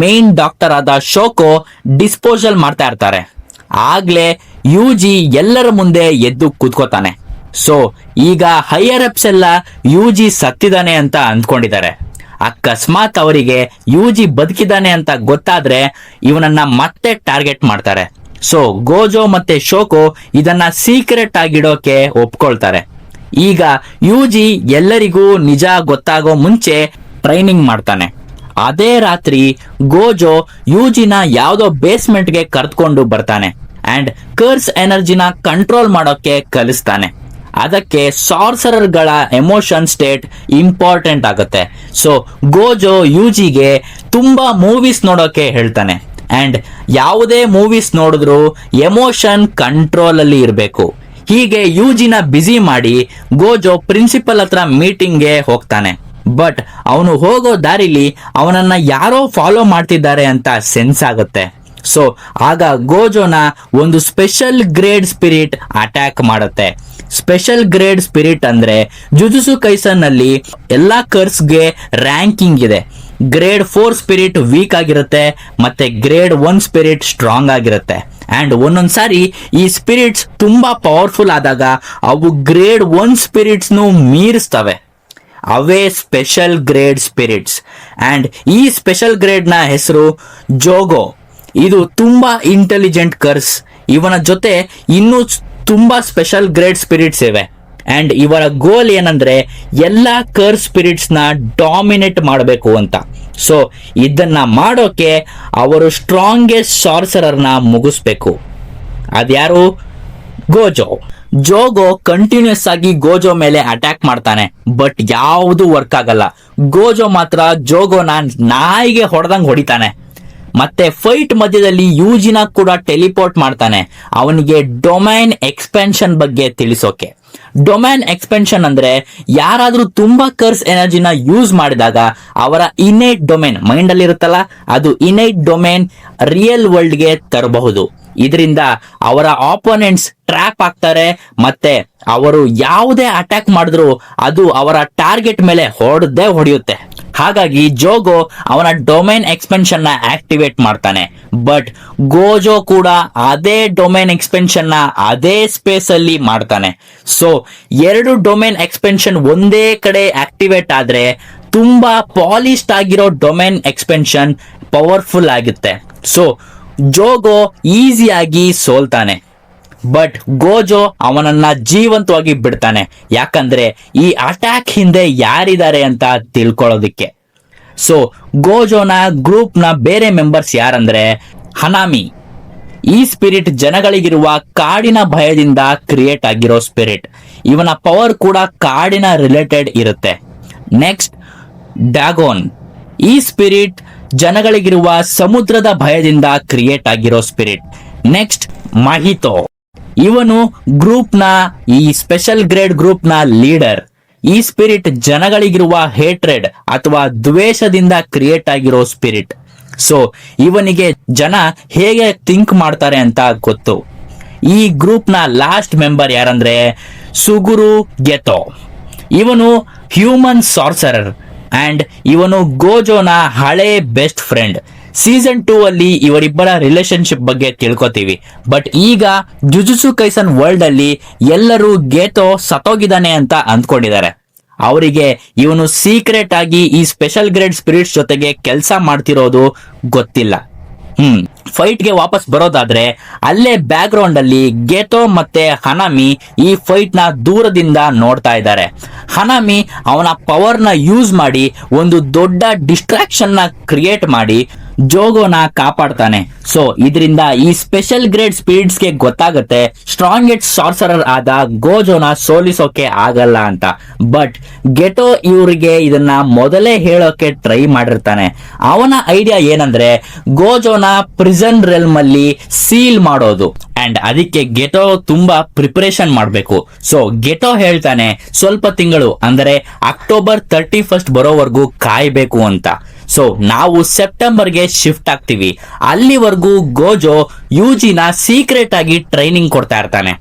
ಮೇನ್ ಡಾಕ್ಟರ್ ಆದ ಶೋಕೋ ಡಿಸ್ಪೋಸಲ್ ಮಾಡ್ತಾ ಇರ್ತಾರೆ. ಆಗ್ಲೇ ಯುಜಿ ಎಲ್ಲರ ಮುಂದೆ ಎದ್ದು ಕೂತ್ಕೋತಾನೆ. ಸೊ ಈಗ ಹೈಯರ್ ಅಪ್ಸ್ ಎಲ್ಲ ಯುಜಿ ಸತ್ತಿದ್ದಾನೆ ಅಂತ ಅಂದ್ಕೊಂಡಿದ್ದಾರೆ. ಅಕಸ್ಮಾತ್ ಅವರಿಗೆ ಯುಜಿ ಬದುಕಿದ್ದಾನೆ ಅಂತ ಗೊತ್ತಾದ್ರೆ ಇವನನ್ನ ಮತ್ತೆ ಟಾರ್ಗೆಟ್ ಮಾಡ್ತಾರೆ. ಸೊ ಗೋಜೋ ಮತ್ತೆ ಶೋಕೋ ಇದನ್ನ ಸೀಕ್ರೆಟ್ ಆಗಿಡೋಕೆ ಒಪ್ಕೊಳ್ತಾರೆ. ಈಗ ಯುಜಿ ಎಲ್ಲರಿಗೂ ನಿಜ ಗೊತ್ತಾಗೋ ಮುಂಚೆ ಟ್ರೈನಿಂಗ್ ಮಾಡ್ತಾನೆ. ಅದೇ ರಾತ್ರಿ ಗೋಜೋ ಯುಜಿನ ಯಾವ್ದೋ ಬೇಸ್ಮೆಂಟ್ಗೆ ಕರೆದುಕೊಂಡು ಬರ್ತಾನೆ ಅಂಡ್ ಕರ್ಸ್ ಎನರ್ಜಿನ ಕಂಟ್ರೋಲ್ ಮಾಡೋಕೆ ಕಲಿಸ್ತಾನೆ. ಅದಕ್ಕೆ ಸಾರ್ಸರರ್ ಗಳ ಎಮೋಷನ್ ಸ್ಟೇಟ್ ಇಂಪಾರ್ಟೆಂಟ್ ಆಗುತ್ತೆ. ಸೊ ಗೋಜೋ ಯುಜಿಗೆ ತುಂಬಾ ಮೂವೀಸ್ ನೋಡೋಕೆ ಹೇಳ್ತಾನೆ ಅಂಡ್ ಯಾವುದೇ ಮೂವೀಸ್ ನೋಡಿದ್ರು ಎಮೋಷನ್ ಕಂಟ್ರೋಲ್ ಅಲ್ಲಿ ಇರಬೇಕು. ಹೀಗೆ ಯುಜಿನ ಬ್ಯುಸಿ ಮಾಡಿ ಗೋಜೋ ಪ್ರಿನ್ಸಿಪಲ್ ಹತ್ರ ಮೀಟಿಂಗ್ಗೆ ಹೋಗ್ತಾನೆ. ಬಟ್ ಅವನು ಹೋಗೋ ದಾರಿಲಿ ಅವನನ್ನ ಯಾರೋ ಫಾಲೋ ಮಾಡ್ತಿದ್ದಾರೆ ಅಂತ ಸೆನ್ಸ್ ಆಗುತ್ತೆ. ಸೊ ಆಗ ಗೋಜೋನ ಒಂದು ಸ್ಪೆಷಲ್ ಗ್ರೇಡ್ ಸ್ಪಿರಿಟ್ ಅಟ್ಯಾಕ್ ಮಾಡುತ್ತೆ. ಸ್ಪೆಷಲ್ ಗ್ರೇಡ್ ಸ್ಪಿರಿಟ್ ಅಂದ್ರೆ ಜುಜುತ್ಸು ಕೈಸನ್ ನಲ್ಲಿ ಎಲ್ಲಾ ಕರ್ಸ್ಗೆ ರ್ಯಾಂಕಿಂಗ್ ಇದೆ. ಗ್ರೇಡ್ 4 ಸ್ಪಿರಿಟ್ ವೀಕ್ ಆಗಿರುತ್ತೆ, ಮತ್ತೆ ಗ್ರೇಡ್ 1 ಸ್ಪಿರಿಟ್ ಸ್ಟ್ರಾಂಗ್ ಆಗಿರುತ್ತೆ. ಅಂಡ್ ಒಂದೊಂದ್ಸಾರಿ ಈ ಸ್ಪಿರಿಟ್ಸ್ ತುಂಬಾ ಪವರ್ಫುಲ್ ಆದಾಗ ಅವು ಗ್ರೇಡ್ 1 ಸ್ಪಿರಿಟ್ಸ್ ಮೀರಿಸ್ತವೆ. ಅವೇ ಸ್ಪೆಷಲ್ ಗ್ರೇಡ್ ಸ್ಪಿರಿಟ್ಸ್. ಅಂಡ್ ಈ ಸ್ಪೆಷಲ್ ಗ್ರೇಡ್ ನ ಹೆಸರು ಜೋಗೋ. ಇದು ತುಂಬಾ ಇಂಟೆಲಿಜೆಂಟ್ ಕರ್ಸ್. ಇವನ ಜೊತೆ ಇನ್ನೂ ತುಂಬಾ ಸ್ಪೆಷಲ್ ಗ್ರೇಡ್ ಸ್ಪಿರಿಟ್ಸ್ ಇವೆ. ಅಂಡ್ ಇವರ ಗೋಲ್ ಏನಂದ್ರೆ ಎಲ್ಲಾ ಕರ್ಸ್ ಸ್ಪಿರಿಟ್ಸ್ ನ ಡಾಮಿನೇಟ್ ಮಾಡಬೇಕು ಅಂತ. ಸೊ ಇದನ್ನ ಮಾಡೋಕೆ ಅವರು ಸ್ಟ್ರಾಂಗೆಸ್ಟ್ ಸಾರ್ಸರರ್ ನ ಮುಗಿಸ್ಬೇಕು. ಅದ್ಯಾರು? ಗೋಜೋ. ಜೋಗೋ ಕಂಟಿನ್ಯೂಸ್ ಆಗಿ ಗೋಜೋ ಮೇಲೆ ಅಟ್ಯಾಕ್ ಮಾಡ್ತಾನೆ, ಬಟ್ ಯಾವುದು ವರ್ಕ್ ಆಗಲ್ಲ. ಗೋಜೋ ಮಾತ್ರ ಜೋಗೋನ ನಾಯಿಗೆ ಹೊಡೆದಂಗ್ ಹೊಡಿತಾನೆ. ಮತ್ತೆ ಫೈಟ್ ಮಧ್ಯದಲ್ಲಿ ಯುಜಿನ ಕೂಡ ಟೆಲಿಪೋರ್ಟ್ ಮಾಡ್ತಾನೆ ಅವನಿಗೆ ಡೊಮೈನ್ ಎಕ್ಸ್ಪೆನ್ಷನ್ ಬಗ್ಗೆ ತಿಳಿಸೋಕೆ. ಡೊಮೈನ್ ಎಕ್ಸ್ಪೆನ್ಷನ್ ಅಂದ್ರೆ ಯಾರಾದ್ರೂ ತುಂಬಾ ಕರ್ಸ್ ಎನರ್ಜಿನ ಯೂಸ್ ಮಾಡಿದಾಗ ಅವರ ಇನ್ನೇಟ್ ಡೊಮೈನ್ ಮೈಂಡ್ ಅಲ್ಲಿ ಇರುತ್ತಲ್ಲ, ಅದು ಇನ್ನೇಟ್ ಡೊಮೈನ್ ರಿಯಲ್ ವರ್ಲ್ಡ್ ಗೆ ತರಬಹುದು. ಇದರಿಂದ ಅವರ ಆಪೋನೆಂಟ್ಸ್ ಟ್ರ್ಯಾಪ್ ಆಗ್ತಾರೆ, ಮತ್ತೆ ಅವರು ಯಾವುದೇ ಅಟ್ಯಾಕ್ ಮಾಡಿದ್ರು ಅದು ಅವರ ಟಾರ್ಗೆಟ್ ಮೇಲೆ ಹೊಡೆಯುತ್ತೆ. ಹಾಗಾಗಿ ಜೋಗೋ ಅವನ ಡೊಮೈನ್ ಎಕ್ಸ್ಪೆನ್ಷನ್ ನ ಆಕ್ಟಿವೇಟ್ ಮಾಡ್ತಾನೆ. ಬಟ್ ಗೋಜೋ ಕೂಡ ಅದೇ ಡೊಮೈನ್ ಎಕ್ಸ್ಪೆನ್ಷನ್ ನ ಅದೇ ಸ್ಪೇಸ್ ಅಲ್ಲಿ ಮಾಡ್ತಾನೆ. ಸೊ ಎರಡು ಡೊಮೈನ್ ಎಕ್ಸ್ಪೆನ್ಷನ್ ಒಂದೇ ಕಡೆ ಆಕ್ಟಿವೇಟ್ ಆದ್ರೆ ತುಂಬಾ ಪಾಲಿಶ್ಡ್ ಆಗಿರೋ ಡೊಮೈನ್ ಎಕ್ಸ್ಪೆನ್ಷನ್ ಪವರ್ಫುಲ್ ಆಗುತ್ತೆ. ಸೊ ಜೋಗೋ ಈಸಿಯಾಗಿ ಸೋಲ್ತಾನೆ. ಬಟ್ ಗೋಜೋ ಅವನನ್ನ ಜೀವಂತವಾಗಿ ಬಿಡ್ತಾನೆ, ಯಾಕಂದ್ರೆ ಈ ಅಟ್ಯಾಕ್ ಹಿಂದೆ ಯಾರಿದ್ದಾರೆ ಅಂತ ತಿಳ್ಕೊಳ್ಳೋದಿಕ್ಕೆ. ಸೊ ಗೋಜೋನ ಗ್ರೂಪ್ ನ ಬೇರೆ ಮೆಂಬರ್ಸ್ ಯಾರಂದ್ರೆ ಹನಾಮಿ. ಈ ಸ್ಪಿರಿಟ್ ಜನಗಳಿಗಿರುವ ಕಾಡಿನ ಭಯದಿಂದ ಕ್ರಿಯೇಟ್ ಆಗಿರೋ ಸ್ಪಿರಿಟ್. ಇವನ ಪವರ್ ಕೂಡ ಕಾಡಿನ ರಿಲೇಟೆಡ್ ಇರುತ್ತೆ. ನೆಕ್ಸ್ಟ್ ಡ್ಯಾಗೋನ್. ಈ ಸ್ಪಿರಿಟ್ ಜನಗಳಿಗಿರುವ ಸಮುದ್ರದ ಭಯದಿಂದ ಕ್ರಿಯೇಟ್ ಆಗಿರೋ ಸ್ಪಿರಿಟ್. ನೆಕ್ಸ್ಟ್ ಮಹಿತೋ. ಇವನು ಗ್ರೂಪ್ ನ ಈ ಸ್ಪೆಷಲ್ ಗ್ರೇಡ್ ಗ್ರೂಪ್ ನ ಲೀಡರ್. ಈ ಸ್ಪಿರಿಟ್ ಜನಗಳಿಗಿರುವ ಹೇಟ್ರೆಡ್ ಅಥವಾ ದ್ವೇಷದಿಂದ ಕ್ರಿಯೇಟ್ ಆಗಿರೋ ಸ್ಪಿರಿಟ್. ಸೊ ಇವನಿಗೆ ಜನ ಹೇಗೆ ಥಿಂಕ್ ಮಾಡ್ತಾರೆ ಅಂತ ಗೊತ್ತು. ಈ ಗ್ರೂಪ್ ನ ಲಾಸ್ಟ್ ಮೆಂಬರ್ ಯಾರಂದ್ರೆ ಸುಗುರು ಗೆತೋ. ಇವನು ಹ್ಯೂಮನ್ ಸಾರ್ಸರರ್ ಅಂಡ್ ಇವನು ಗೋಜೋನ ಹಳೆ ಬೆಸ್ಟ್ ಫ್ರೆಂಡ್. ಸೀಸನ್ 2 ಅಲ್ಲಿ ಇವರಿಬ್ಬರ ರಿಲೇಶನ್ಶಿಪ್ ಬಗ್ಗೆ ತಿಳ್ಕೊತೀವಿ. ಬಟ್ ಈಗ ಜುಜುತ್ಸು ಕೈಸನ್ ವರ್ಲ್ಡ್ ಅಲ್ಲಿ ಎಲ್ಲರೂ ಗೆತೋ ಸತ್ತೋಗಿದ್ದಾನೆ ಅಂತ ಅಂದ್ಕೊಂಡಿದ್ದಾರೆ. ಅವರಿಗೆ ಇವನು ಸೀಕ್ರೆಟ್ ಆಗಿ ಈ ಸ್ಪೆಷಲ್ ಗ್ರೇಡ್ ಸ್ಪಿರಿಟ್ಸ್ ಜೊತೆಗೆ ಕೆಲಸ ಮಾಡ್ತಿರೋದು ಗೊತ್ತಿಲ್ಲ. ಫೈಟ್ ಗೆ ವಾಪಸ್ ಬರೋದಾದ್ರೆ ಅಲ್ಲೇ ಬ್ಯಾಕ್ ಗ್ರೌಂಡ್ ಅಲ್ಲಿ ಗೆತೋ ಮತ್ತೆ ಹನಾಮಿ ಈ ಫೈಟ್ ನ ದೂರದಿಂದ ನೋಡ್ತಾ ಇದ್ದಾರೆ. ಹನಾಮಿ ಅವನ ಪವರ್ ನ ಯೂಸ್ ಮಾಡಿ ಒಂದು ದೊಡ್ಡ ಡಿಸ್ಟ್ರಾಕ್ಷನ್ ನ ಕ್ರಿಯೇಟ್ ಮಾಡಿ ಜೋಗೋನ ಕಾಪಾಡ್ತಾನೆ. ಸೊ ಇದರಿಂದ ಈ ಸ್ಪೆಷಲ್ ಗ್ರೇಡ್ ಸ್ಪಿರಿಟ್ಸ್ ಗೆ ಗೊತ್ತಾಗುತ್ತೆ ಸ್ಟ್ರಾಂಗೆಸ್ಟ್ ಸಾರ್ಸರರ್ ಆದ ಗೋಜೋನ ಸೋಲಿಸೋಕೆ ಆಗಲ್ಲ ಅಂತ. ಬಟ್ ಗೆಟೋ ಇವರಿಗೆ ಇದನ್ನ ಮೊದಲೇ ಹೇಳೋಕೆ ಟ್ರೈ ಮಾಡಿರ್ತಾನೆ. ಅವನ ಐಡಿಯಾ ಏನಂದ್ರೆ ಗೋಜೋನ ಪ್ರಿಸನ್ ರೆಲ್ಮ್ ಅಲ್ಲಿ ಸೀಲ್ ಮಾಡೋದು. ಅಂಡ್ ಅದಕ್ಕೆ ಗೆಟೋ ತುಂಬಾ ಪ್ರಿಪರೇಷನ್ ಮಾಡಬೇಕು. ಸೊ ಗೆಟೋ ಹೇಳ್ತಾನೆ ಸ್ವಲ್ಪ ತಿಂಗಳು ಅಂದರೆ ಅಕ್ಟೋಬರ್ 31 ಬರೋವರೆಗೂ ಕಾಯ್ಬೇಕು ಅಂತ. ಸೊ ನಾವು ಸೆಪ್ಟೆಂಬರ್ಗೆ ಶಿಫ್ಟ್ ಆಗ್ತೀವಿ. ಅಲ್ಲಿವರೆಗೂ ಗೋಜೋ ಯುಜಿನ ಸೀಕ್ರೆಟ್ ಆಗಿ ಟ್ರೈನಿಂಗ್ ಕೊಡ್ತಾ ಇರ್ತಾನೆ.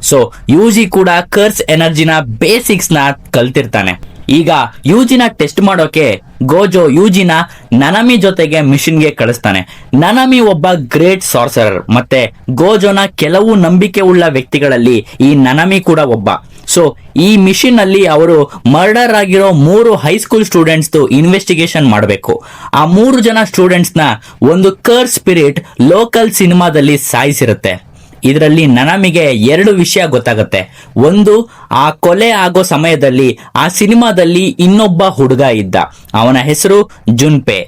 ಸೊ ಯುಜಿ ಕೂಡ ಕರ್ಸ್ ಎನರ್ಜಿನ ಬೇಸಿಕ್ಸ್ ನ ಕಲ್ತಿರ್ತಾನೆ. ಈಗ ಯುಜಿನ ಟೆಸ್ಟ್ ಮಾಡೋಕೆ ಗೋಜೋ ಯುಜಿನ ನನಮಿ ಜೊತೆಗೆ ಮಿಷನ್ ಗೆ ಕಳಿಸ್ತಾನೆ. ನನಮಿ ಒಬ್ಬ ಗ್ರೇಟ್ ಸಾರ್ಸರರ್, ಮತ್ತೆ ಗೋಜೋನ ಕೆಲವು ನಂಬಿಕೆ ಉಳ್ಳ ವ್ಯಕ್ತಿಗಳಲ್ಲಿ ಈ ನನಮಿ ಕೂಡ ಒಬ್ಬ. ಸೊ ಈ ಮಿಷನ್ ಅಲ್ಲಿ ಅವರು ಮರ್ಡರ್ ಆಗಿರೋ 3 ಹೈಸ್ಕೂಲ್ ಸ್ಟೂಡೆಂಟ್ಸ್ ಇನ್ವೆಸ್ಟಿಗೇಷನ್ ಮಾಡಬೇಕು. ಆ 3 ಜನ ಸ್ಟೂಡೆಂಟ್ಸ್ ನ ಒಂದು ಕರ್ ಸ್ಪಿರಿಟ್ ಲೋಕಲ್ ಸಿನಿಮಾದಲ್ಲಿ ಸಾಯಿಸಿರುತ್ತೆ. ಇದರಲ್ಲಿ ನನಮಿಗೆ 2 ವಿಷಯ ಗೊತ್ತಾಗುತ್ತೆ. ಒಂದು, ಆ ಕೊಲೆ ಆಗೋ ಸಮಯದಲ್ಲಿ ಆ ಸಿನಿಮಾದಲ್ಲಿ ಇನ್ನೊಬ್ಬ ಹುಡುಗ ಇದ್ದ, ಅವನ ಹೆಸರು ಜುನ್ಪೆ.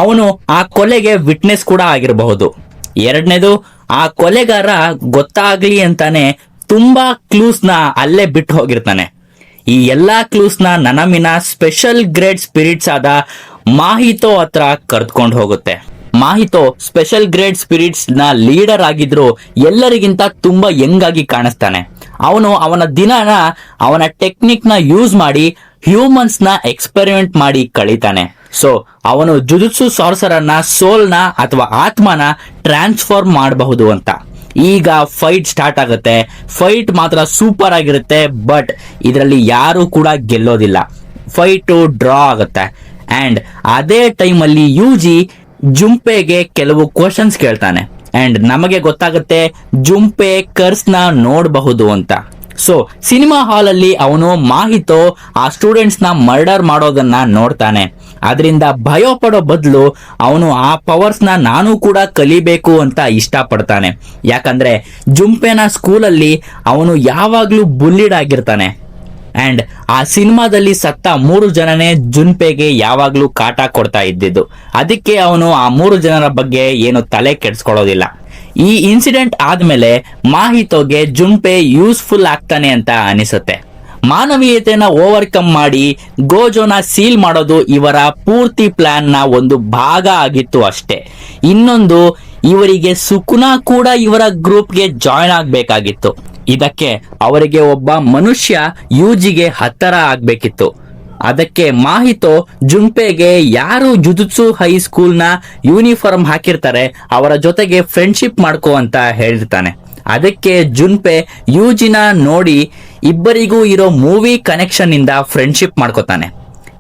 ಅವನು ಆ ಕೊಲೆಗೆ ವಿಟ್ನೆಸ್ ಕೂಡ ಆಗಿರಬಹುದು. ಎರಡನೇದು, ಆ ಕೊಲೆಗಾರ ಗೊತ್ತಾಗ್ಲಿ ಅಂತಾನೆ ತುಂಬಾ ಕ್ಲೂಸ್ ನ ಅಲ್ಲೇ ಬಿಟ್ಟು ಹೋಗಿರ್ತಾನೆ. ಈ ಎಲ್ಲಾ ಕ್ಲೂಸ್ ನ ನನಮಿನ ಸ್ಪೆಷಲ್ ಗ್ರೇಡ್ ಸ್ಪಿರಿಟ್ಸ್ ಆದ ಮಾಹಿತೋ ಹತ್ರ ಕರ್ದ್ಕೊಂಡು ಹೋಗುತ್ತೆ. ಮಾಹಿತೋ ಸ್ಪೆಷಲ್ ಗ್ರೇಡ್ ಸ್ಪಿರಿಟ್ಸ್ ನ ಲೀಡರ್ ಆಗಿದ್ರು ಎಲ್ಲರಿಗಿಂತ ತುಂಬಾ ಯಂಗ್ ಆಗಿ ಕಾಣಿಸ್ತಾನೆ. ಅವನು ಅವನ ದಿನನ ಅವನ ಟೆಕ್ನಿಕ್ ನ ಯೂಸ್ ಮಾಡಿ ಹ್ಯೂಮನ್ಸ್ ನ ಎಕ್ಸ್ಪೆರಿಮೆಂಟ್ ಮಾಡಿ ಕಳೀತಾನೆ. ಸೊ ಅವನು ಜುಜುತ್ಸು ಸಾರ್ಸರನ್ನ ಸೋಲ್ನ ಅಥವಾ ಆತ್ಮನ ಟ್ರಾನ್ಸ್ಫಾರ್ಮ್ ಮಾಡಬಹುದು ಅಂತ. ಈಗ ಫೈಟ್ ಸ್ಟಾರ್ಟ್ ಆಗುತ್ತೆ. ಫೈಟ್ ಮಾತ್ರ ಸೂಪರ್ ಆಗಿರುತ್ತೆ, ಬಟ್ ಇದರಲ್ಲಿ ಯಾರು ಕೂಡ ಗೆಲ್ಲೋದಿಲ್ಲ. ಫೈಟ್ ಡ್ರಾ ಆಗುತ್ತೆ. ಅಂಡ್ ಅದೇ ಟೈಮ್ ಅಲ್ಲಿ ಯುಜಿ ಜುಂಪೆಗೆ ಕೆಲವು ಕ್ವಶನ್ಸ್ ಕೇಳ್ತಾನೆ. ಅಂಡ್ ನಮಗೆ ಗೊತ್ತಾಗುತ್ತೆ ಜುಂಪೆ ಕರ್ಸ್ ನ ನೋಡಬಹುದು ಅಂತ. ಸೊ ಸಿನಿಮಾ ಹಾಲ್ ಅಲ್ಲಿ ಅವನು ಮಾಹಿತೋ ಆ ಸ್ಟೂಡೆಂಟ್ಸ್ ನ ಮರ್ಡರ್ ಮಾಡೋದನ್ನ ನೋಡ್ತಾನೆ. ಅದರಿಂದ ಭಯ ಪಡೋ ಬದಲು ಅವನು ಆ ಪವರ್ಸ್ ನ ನಾನು ಕೂಡ ಕಲಿಬೇಕು ಅಂತ ಇಷ್ಟಪಡ್ತಾನೆ. ಯಾಕಂದ್ರೆ ಜುಂಪೆನ ಸ್ಕೂಲಲ್ಲಿ ಅವನು ಯಾವಾಗ್ಲೂ ಬುಲ್ಲಿಡ್ ಆಗಿರ್ತಾನೆ. ಅಂಡ್ ಆ ಸಿನಿಮಾದಲ್ಲಿ ಸತ್ತ 3 ಜನನೇ ಜುನ್ಪೆಗೆ ಯಾವಾಗ್ಲೂ ಕಾಟ ಕೊಡ್ತಾ ಇದ್ದಿದ್ದು. ಅದಕ್ಕೆ ಅವನು ಆ 3 ಜನರ ಬಗ್ಗೆ ಏನು ತಲೆ ಕೆಡಿಸ್ಕೊಳ್ಳೋದಿಲ್ಲ. ಈ ಇನ್ಸಿಡೆಂಟ್ ಆದ್ಮೇಲೆ ಮಾಹಿತೋಗೆ ಜುನ್ಪೆ ಯೂಸ್ಫುಲ್ ಆಗ್ತಾನೆ ಅಂತ ಅನಿಸುತ್ತೆ. ಮಾನವೀಯತೆನ ಓವರ್ಕಮ್ ಮಾಡಿ ಗೋಜೋನ ಸೀಲ್ ಮಾಡೋದು ಇವರ ಪೂರ್ತಿ ಪ್ಲಾನ್ ನ ಒಂದು ಭಾಗ ಆಗಿತ್ತು ಅಷ್ಟೇ. ಇನ್ನೊಂದು, ಇವರಿಗೆ ಸುಕುನಾ ಕೂಡ ಇವರ ಗ್ರೂಪ್ಗೆ ಜಾಯ್ನ್ ಆಗ್ಬೇಕಾಗಿತ್ತು. ಇದಕ್ಕೆ ಅವರಿಗೆ ಒಬ್ಬ ಮನುಷ್ಯ ಯುಜಿಗೆ ಹತ್ತಿರ ಆಗ್ಬೇಕಿತ್ತು. ಅದಕ್ಕೆ ಮಾಹಿತೋ ಜುನ್ಪೆಗೆ ಯಾರು ಜುಜುತ್ಸು ಹೈಸ್ಕೂಲ್ ನ ಯೂನಿಫಾರ್ಮ್ ಹಾಕಿರ್ತಾರೆ ಅವರ ಜೊತೆಗೆ ಫ್ರೆಂಡ್ಶಿಪ್ ಮಾಡ್ಕೋ ಅಂತ ಹೇಳಿರ್ತಾನೆ. ಅದಕ್ಕೆ ಜುನ್ಪೆ ಯುಜಿನ ನೋಡಿ ಇಬ್ಬರಿಗೂ ಇರೋ ಮೂವಿ ಕನೆಕ್ಷನ್ ಇಂದ ಫ್ರೆಂಡ್ಶಿಪ್ ಮಾಡ್ಕೋತಾನೆ.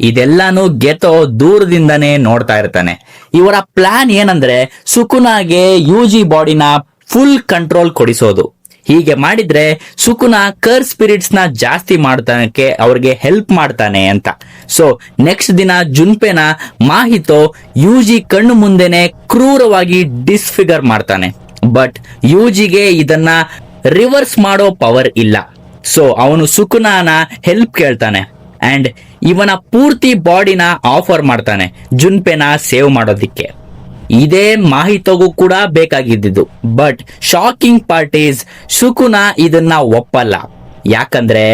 ಇದೆಲ್ಲಾನು ಗೆತೋ ದೂರದಿಂದನೇ ನೋಡ್ತಾ ಇರ್ತಾನೆ. ಇವರ ಪ್ಲಾನ್ ಏನಂದ್ರೆ ಸುಕುನಾಗೆ ಯುಜಿ ಬಾಡಿನ ಫುಲ್ ಕಂಟ್ರೋಲ್ ಕೊಡಿಸೋದು. ಹೀಗೆ ಮಾಡಿದ್ರೆ ಸುಕುನಾ ಕರ್ ಸ್ಪಿರಿಟ್ಸ್ ನ ಜಾಸ್ತಿ ಮಾಡ್ತಾನಕ್ಕೆ ಅವ್ರಿಗೆ ಹೆಲ್ಪ್ ಮಾಡ್ತಾನೆ ಅಂತ. ಸೊ ನೆಕ್ಸ್ಟ್ ದಿನ ಜುನ್ಪೆನ ಮಾಹಿತೋ ಯುಜಿ ಕಣ್ಣು ಮುಂದೆನೆ ಕ್ರೂರವಾಗಿ ಡಿಸ್ಫಿಗರ್ ಮಾಡ್ತಾನೆ. ಬಟ್ ಯುಜಿಗೆ ಇದನ್ನ ರಿವರ್ಸ್ ಮಾಡೋ ಪವರ್ ಇಲ್ಲ. ಸೊ ಅವನು ಸುಕುನಾನ ಹೆಲ್ಪ್ ಕೇಳ್ತಾನೆ. ಅಂಡ್ ಇವನ ಪೂರ್ತಿ ಬಾಡಿನ ಆಫರ್ ಮಾಡ್ತಾನೆ ಜುನ್ಪೆನ ಸೇವ್ ಮಾಡೋದಿಕ್ಕೆ. ಇದೇ ಮಾಹಿತೋಗೂ ಕೂಡ ಬೇಕಾಗಿದ್ದು. ಬಟ್ ಶಾಕಿಂಗ್ ಪಾರ್ಟ್ ಈಸ್ ಸುಕುನಾ ಇದನ್ನ ಒಪ್ಪಲ್ಲ. ಯಾಕಂದ್ರೆ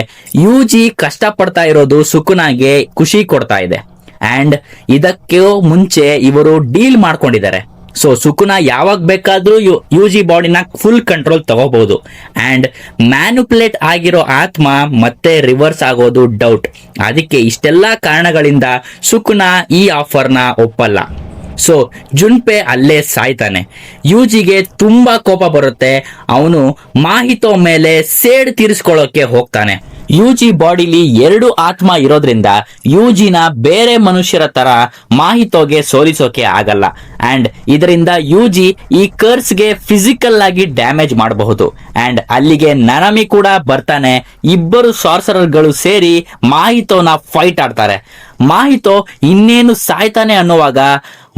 ಯುಜಿ ಕಷ್ಟಪಡ್ತಾ ಇರೋದು ಸುಕುನಾಗೆ ಖುಷಿ ಕೊಡ್ತಾ ಇದೆ. ಅಂಡ್ ಇದಕ್ಕೆ ಮುಂಚೆ ಇವರು ಡೀಲ್ ಮಾಡ್ಕೊಂಡಿದ್ದಾರೆ. ಸೊ ಸುಕುನಾ ಯಾವಾಗ ಬೇಕಾದ್ರೂ ಯುಜಿ ಬಾಡಿನ ಫುಲ್ ಕಂಟ್ರೋಲ್ ತಗೋಬಹುದು. ಅಂಡ್ ಮ್ಯಾನುಪುಲೇಟ್ ಆಗಿರೋ ಆತ್ಮ ಮತ್ತೆ ರಿವರ್ಸ್ ಆಗೋದು ಡೌಟ್. ಅದಕ್ಕೆ ಇಷ್ಟೆಲ್ಲಾ ಕಾರಣಗಳಿಂದ ಸುಕುನಾ ಈ ಆಫರ್ನ ಒಪ್ಪಲ್ಲ. ಸೊ ಜುನ್ಪೆ ಅಲ್ಲೇ ಸಾಯ್ತಾನೆ. ಯುಜಿಗೆ ತುಂಬಾ ಕೋಪ ಬರುತ್ತೆ. ಅವನು ಮಾಹಿತೋ ಮೇಲೆ ಸೇಡ್ ತೀರಿಸ್ಕೊಳ್ಳೋಕೆ ಹೋಗ್ತಾನೆ. ಯುಜಿ ಬಾಡಿಲಿ 2 ಆತ್ಮ ಇರೋದ್ರಿಂದ ಯುಜಿನ ಬೇರೆ ಮನುಷ್ಯರ ತರ ಮಾಹಿತೋಗೆ ಸೋಲಿಸೋಕೆ ಆಗಲ್ಲ. ಅಂಡ್ ಇದರಿಂದ ಯುಜಿ ಈ ಕರ್ಸ್ಗೆ ಫಿಸಿಕಲ್ ಆಗಿ ಡ್ಯಾಮೇಜ್ ಮಾಡಬಹುದು. ಅಂಡ್ ಅಲ್ಲಿಗೆ ನನಮಿ ಕೂಡ ಬರ್ತಾನೆ. ಇಬ್ಬರು ಸಾರ್ಸರರ್ಗಳು ಸೇರಿ ಮಾಹಿತೋನ ಫೈಟ್ ಆಡ್ತಾರೆ. ಮಾಹಿತೋ ಇನ್ನೇನು ಸಾಯ್ತಾನೆ ಅನ್ನುವಾಗ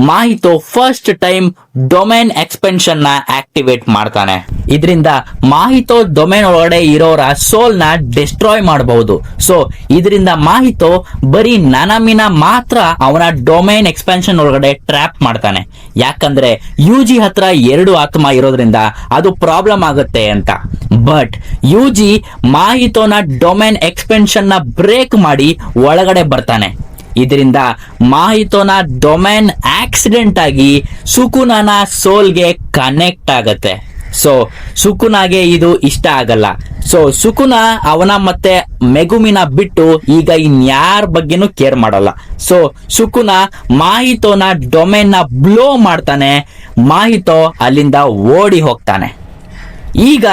ಮಾಹಿತೋ ಫಸ್ಟ್ ಟೈಮ್ ಡೊಮೇನ್ ಎಕ್ಸ್ಪೆನ್ಷನ್ ನ ಆಕ್ಟಿವೇಟ್ ಮಾಡ್ತಾನೆ. ಇದರಿಂದ ಮಾಹಿತೋ ಡೊಮೇನ್ ಒಳಗಡೆ ಇರೋರ ಸೋಲ್ ನ ಡಿಸ್ಟ್ರಾಯ್ ಮಾಡಬಹುದು. ಸೊ ಇದರಿಂದ ಮಾಹಿತೋ ಬರೀ ನನಮಿನ ಮಾತ್ರ ಅವನ ಡೊಮೇನ್ ಎಕ್ಸ್ಪೆನ್ಷನ್ ಒಳಗಡೆ ಟ್ರ್ಯಾಪ್ ಮಾಡ್ತಾನೆ. ಯಾಕಂದ್ರೆ ಯುಜಿ ಹತ್ರ 2 ಆತ್ಮ ಇರೋದ್ರಿಂದ ಅದು ಪ್ರಾಬ್ಲಮ್ ಆಗುತ್ತೆ ಅಂತ. ಬಟ್ ಯುಜಿ ಮಾಹಿತೋನ ಡೊಮೇನ್ ಎಕ್ಸ್ಪೆನ್ಷನ್ ನ ಬ್ರೇಕ್ ಮಾಡಿ ಒಳಗಡೆ ಬರ್ತಾನೆ. ಇದರಿಂದ ಮಾಹಿತೋನ ಡೊಮೇನ್ ಆಕ್ಸಿಡೆಂಟ್ ಆಗಿ ಸುಕುನಾನ ಸೋಲ್ಗೆ ಕನೆಕ್ಟ್ ಆಗತ್ತೆ. ಸೊ ಸುಕುನಾಗೆ ಇದು ಇಷ್ಟ ಆಗಲ್ಲ. ಸೊ ಸುಕುನ ಅವನ ಮತ್ತೆ ಮೆಗುಮಿನ ಬಿಟ್ಟು ಈಗ ಇನ್ಯಾರ ಬಗ್ಗೆನೂ ಕೇರ್ ಮಾಡಲ್ಲ. ಸೊ ಸುಕುನ ಮಾಹಿತೋನ ಡೊಮೇನ್ ನ ಬ್ಲೋ ಮಾಡ್ತಾನೆ. ಮಾಹಿತೋ ಅಲ್ಲಿಂದ ಓಡಿ ಹೋಗ್ತಾನೆ. ಈಗ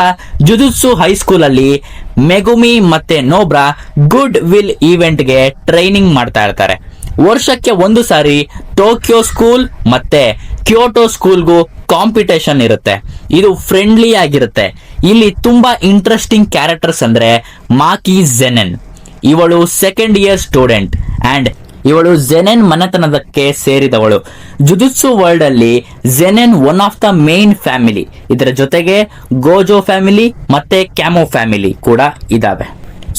ಜುಜುತ್ಸು ಹೈಸ್ಕೂಲ್ ಅಲ್ಲಿ ಮೆಗುಮಿ ಮತ್ತೆ ನೋಬ್ರಾ ಗುಡ್ ವಿಲ್ ಈವೆಂಟ್ಗೆ ಟ್ರೈನಿಂಗ್ ಮಾಡ್ತಾ ಇರ್ತಾರೆ. ವರ್ಷಕ್ಕೆ ಒಂದು ಸಾರಿ ಟೋಕಿಯೋ ಸ್ಕೂಲ್ ಮತ್ತೆ ಕ್ಯೋಟೋ ಸ್ಕೂಲ್ಗೂ ಕಾಂಪಿಟೇಷನ್ ಇರುತ್ತೆ. ಇದು ಫ್ರೆಂಡ್ಲಿ ಆಗಿರುತ್ತೆ. ಇಲ್ಲಿ ತುಂಬಾ ಇಂಟ್ರೆಸ್ಟಿಂಗ್ ಕ್ಯಾರೆಕ್ಟರ್ಸ್ ಅಂದ್ರೆ ಮಾಕಿ ಝೆನೆನ್. ಇವಳು ಸೆಕೆಂಡ್ ಇಯರ್ ಸ್ಟೂಡೆಂಟ್ ಅಂಡ್ ಇವಳು ಝೆನೆನ್ ಮನೆತನದಕ್ಕೆ ಸೇರಿದವಳು. ಜುಜುತ್ಸು ವರ್ಲ್ಡ್ ಅಲ್ಲಿ Zenin one of the main family. ಇದರ ಜೊತೆಗೆ ಗೋಜೋ ಫ್ಯಾಮಿಲಿ ಮತ್ತೆ ಕ್ಯಾಮೋ ಫ್ಯಾಮಿಲಿ ಕೂಡ ಇದಾವೆ.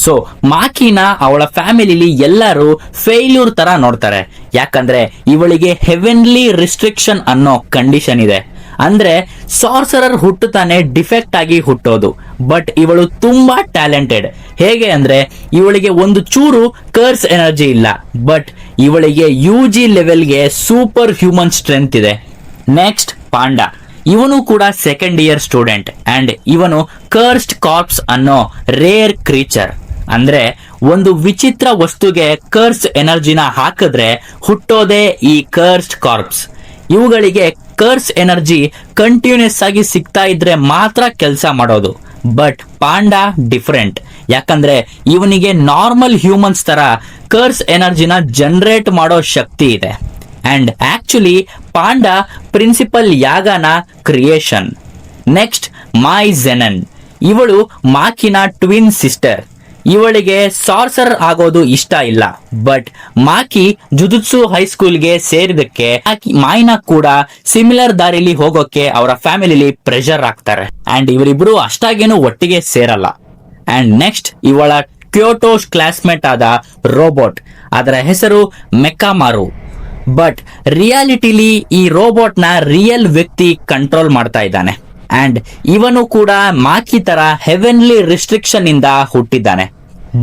ಸೊ ಮಾಕಿನ ಅವಳ ಫ್ಯಾಮಿಲಿಲಿ ಎಲ್ಲರೂ ಫೇಲ್ಯೂರ್ ತರ ನೋಡ್ತಾರೆ. ಯಾಕಂದ್ರೆ ಇವಳಿಗೆ ಹೆವೆನ್ಲಿ ರಿಸ್ಟ್ರಿಕ್ಷನ್ ಅನ್ನೋ ಕಂಡೀಷನ್ ಇದೆ. ಅಂದ್ರೆ ಸಾರ್ಸರರ್ ಹುಟ್ಟುತ್ತಾನೆ ಡಿಫೆಕ್ಟ್ ಆಗಿ ಹುಟ್ಟೋದು. ಬಟ್ ಇವಳು ತುಂಬಾ ಟ್ಯಾಲೆಂಟೆಡ್. ಹೇಗೆ ಅಂದ್ರೆ ಇವಳಿಗೆ ಒಂದು ಚೂರು ಕರ್ಸ್ ಎನರ್ಜಿ ಇಲ್ಲ. ಬಟ್ ಇವಳಿಗೆ UG ಲೆವೆಲ್ಗೆ ಸೂಪರ್ ಹ್ಯೂಮನ್ ಸ್ಟ್ರೆಂತ್ ಇದೆ. Next panda. ಇವನು ಕೂಡ ಸೆಕೆಂಡ್ ಇಯರ್ ಸ್ಟೂಡೆಂಟ್ ಅಂಡ್ ಇವನು ಕರ್ಸ್ಡ್ ಕಾರ್ಪ್ಸ್ ಅನ್ನೋ ರೇರ್ ಕ್ರೀಚರ್. ಅಂದ್ರೆ ಒಂದು ವಿಚಿತ್ರ ವಸ್ತುಗೆ ಕರ್ಸ್ ಎನರ್ಜಿನ ಹಾಕಿದ್ರೆ ಹುಟ್ಟೋದೇ ಈ ಕರ್ಸ್ಡ್ ಕಾರ್ಪ್ಸ್. ಇವುಗಳಿಗೆ ಕರ್ಸ್ ಎನರ್ಜಿ ಕಂಟಿನ್ಯೂಸ್ ಆಗಿ ಸಿಗ್ತಾ ಇದ್ರೆ ಮಾತ್ರ ಕೆಲಸ ಮಾಡೋದು. But panda different. ಯಾಕಂದ್ರೆ ಇವನಿಗೆ ನಾರ್ಮಲ್ ಹ್ಯೂಮನ್ಸ್ ತರ ಕರ್ಸ್ ಎನರ್ಜಿನ ಜನರೇಟ್ ಮಾಡೋ ಶಕ್ತಿ ಇದೆ. ಅಂಡ್ ಆಕ್ಚುಲಿ ಪಾಂಡಾ ಪ್ರಿನ್ಸಿಪಲ್ ಯಾಗಾನ ಕ್ರಿಯೇಷನ್. Next Mai Zenin. ಇವಳು ಮಾಕಿನ ಟ್ವಿನ್ ಸಿಸ್ಟರ್. ಇವಳಿಗೆ ಸಾರ್ಸರ್ ಆಗೋದು ಇಷ್ಟ ಇಲ್ಲ. ಬಟ್ ಮಾಕಿ ಜುಜುತ್ಸು ಹೈಸ್ಕೂಲ್ಗೆ ಸೇರಿದಕ್ಕೆ ಮಾಯಿನ ಕೂಡ ಸಿಮಿಲರ್ ದಾರಿಲಿ ಹೋಗೋಕೆ ಅವರ ಫ್ಯಾಮಿಲಿಲಿ ಪ್ರೆಷರ್ ಆಗ್ತಾರೆ. ಅಂಡ್ ಇವರಿಬ್ರು ಅಷ್ಟಾಗೇನು ಒಟ್ಟಿಗೆ ಸೇರಲ್ಲ. ಅಂಡ್ ನೆಕ್ಸ್ಟ್ ಇವಳ ಕ್ಯೋಟೋ ಕ್ಲಾಸ್ಮೇಟ್ ಆದ ರೋಬೋಟ್. ಅದರ ಹೆಸರು ಮೆಕಾಮಾರು. ಬಟ್ ರಿಯಾಲಿಟಿಲಿ ಈ ರೋಬೋಟ್ ನ ರಿಯಲ್ ವ್ಯಕ್ತಿ ಕಂಟ್ರೋಲ್ ಮಾಡ್ತಾ ಇದ್ದಾನೆ. ಅಂಡ್ ಇವನು ಕೂಡ ಮಾಕಿ ತರ ಹೆವೆನ್ಲಿ ರಿಸ್ಟ್ರಿಕ್ಷನ್ ಇಂದ ಹುಟ್ಟಿದ್ದಾನೆ.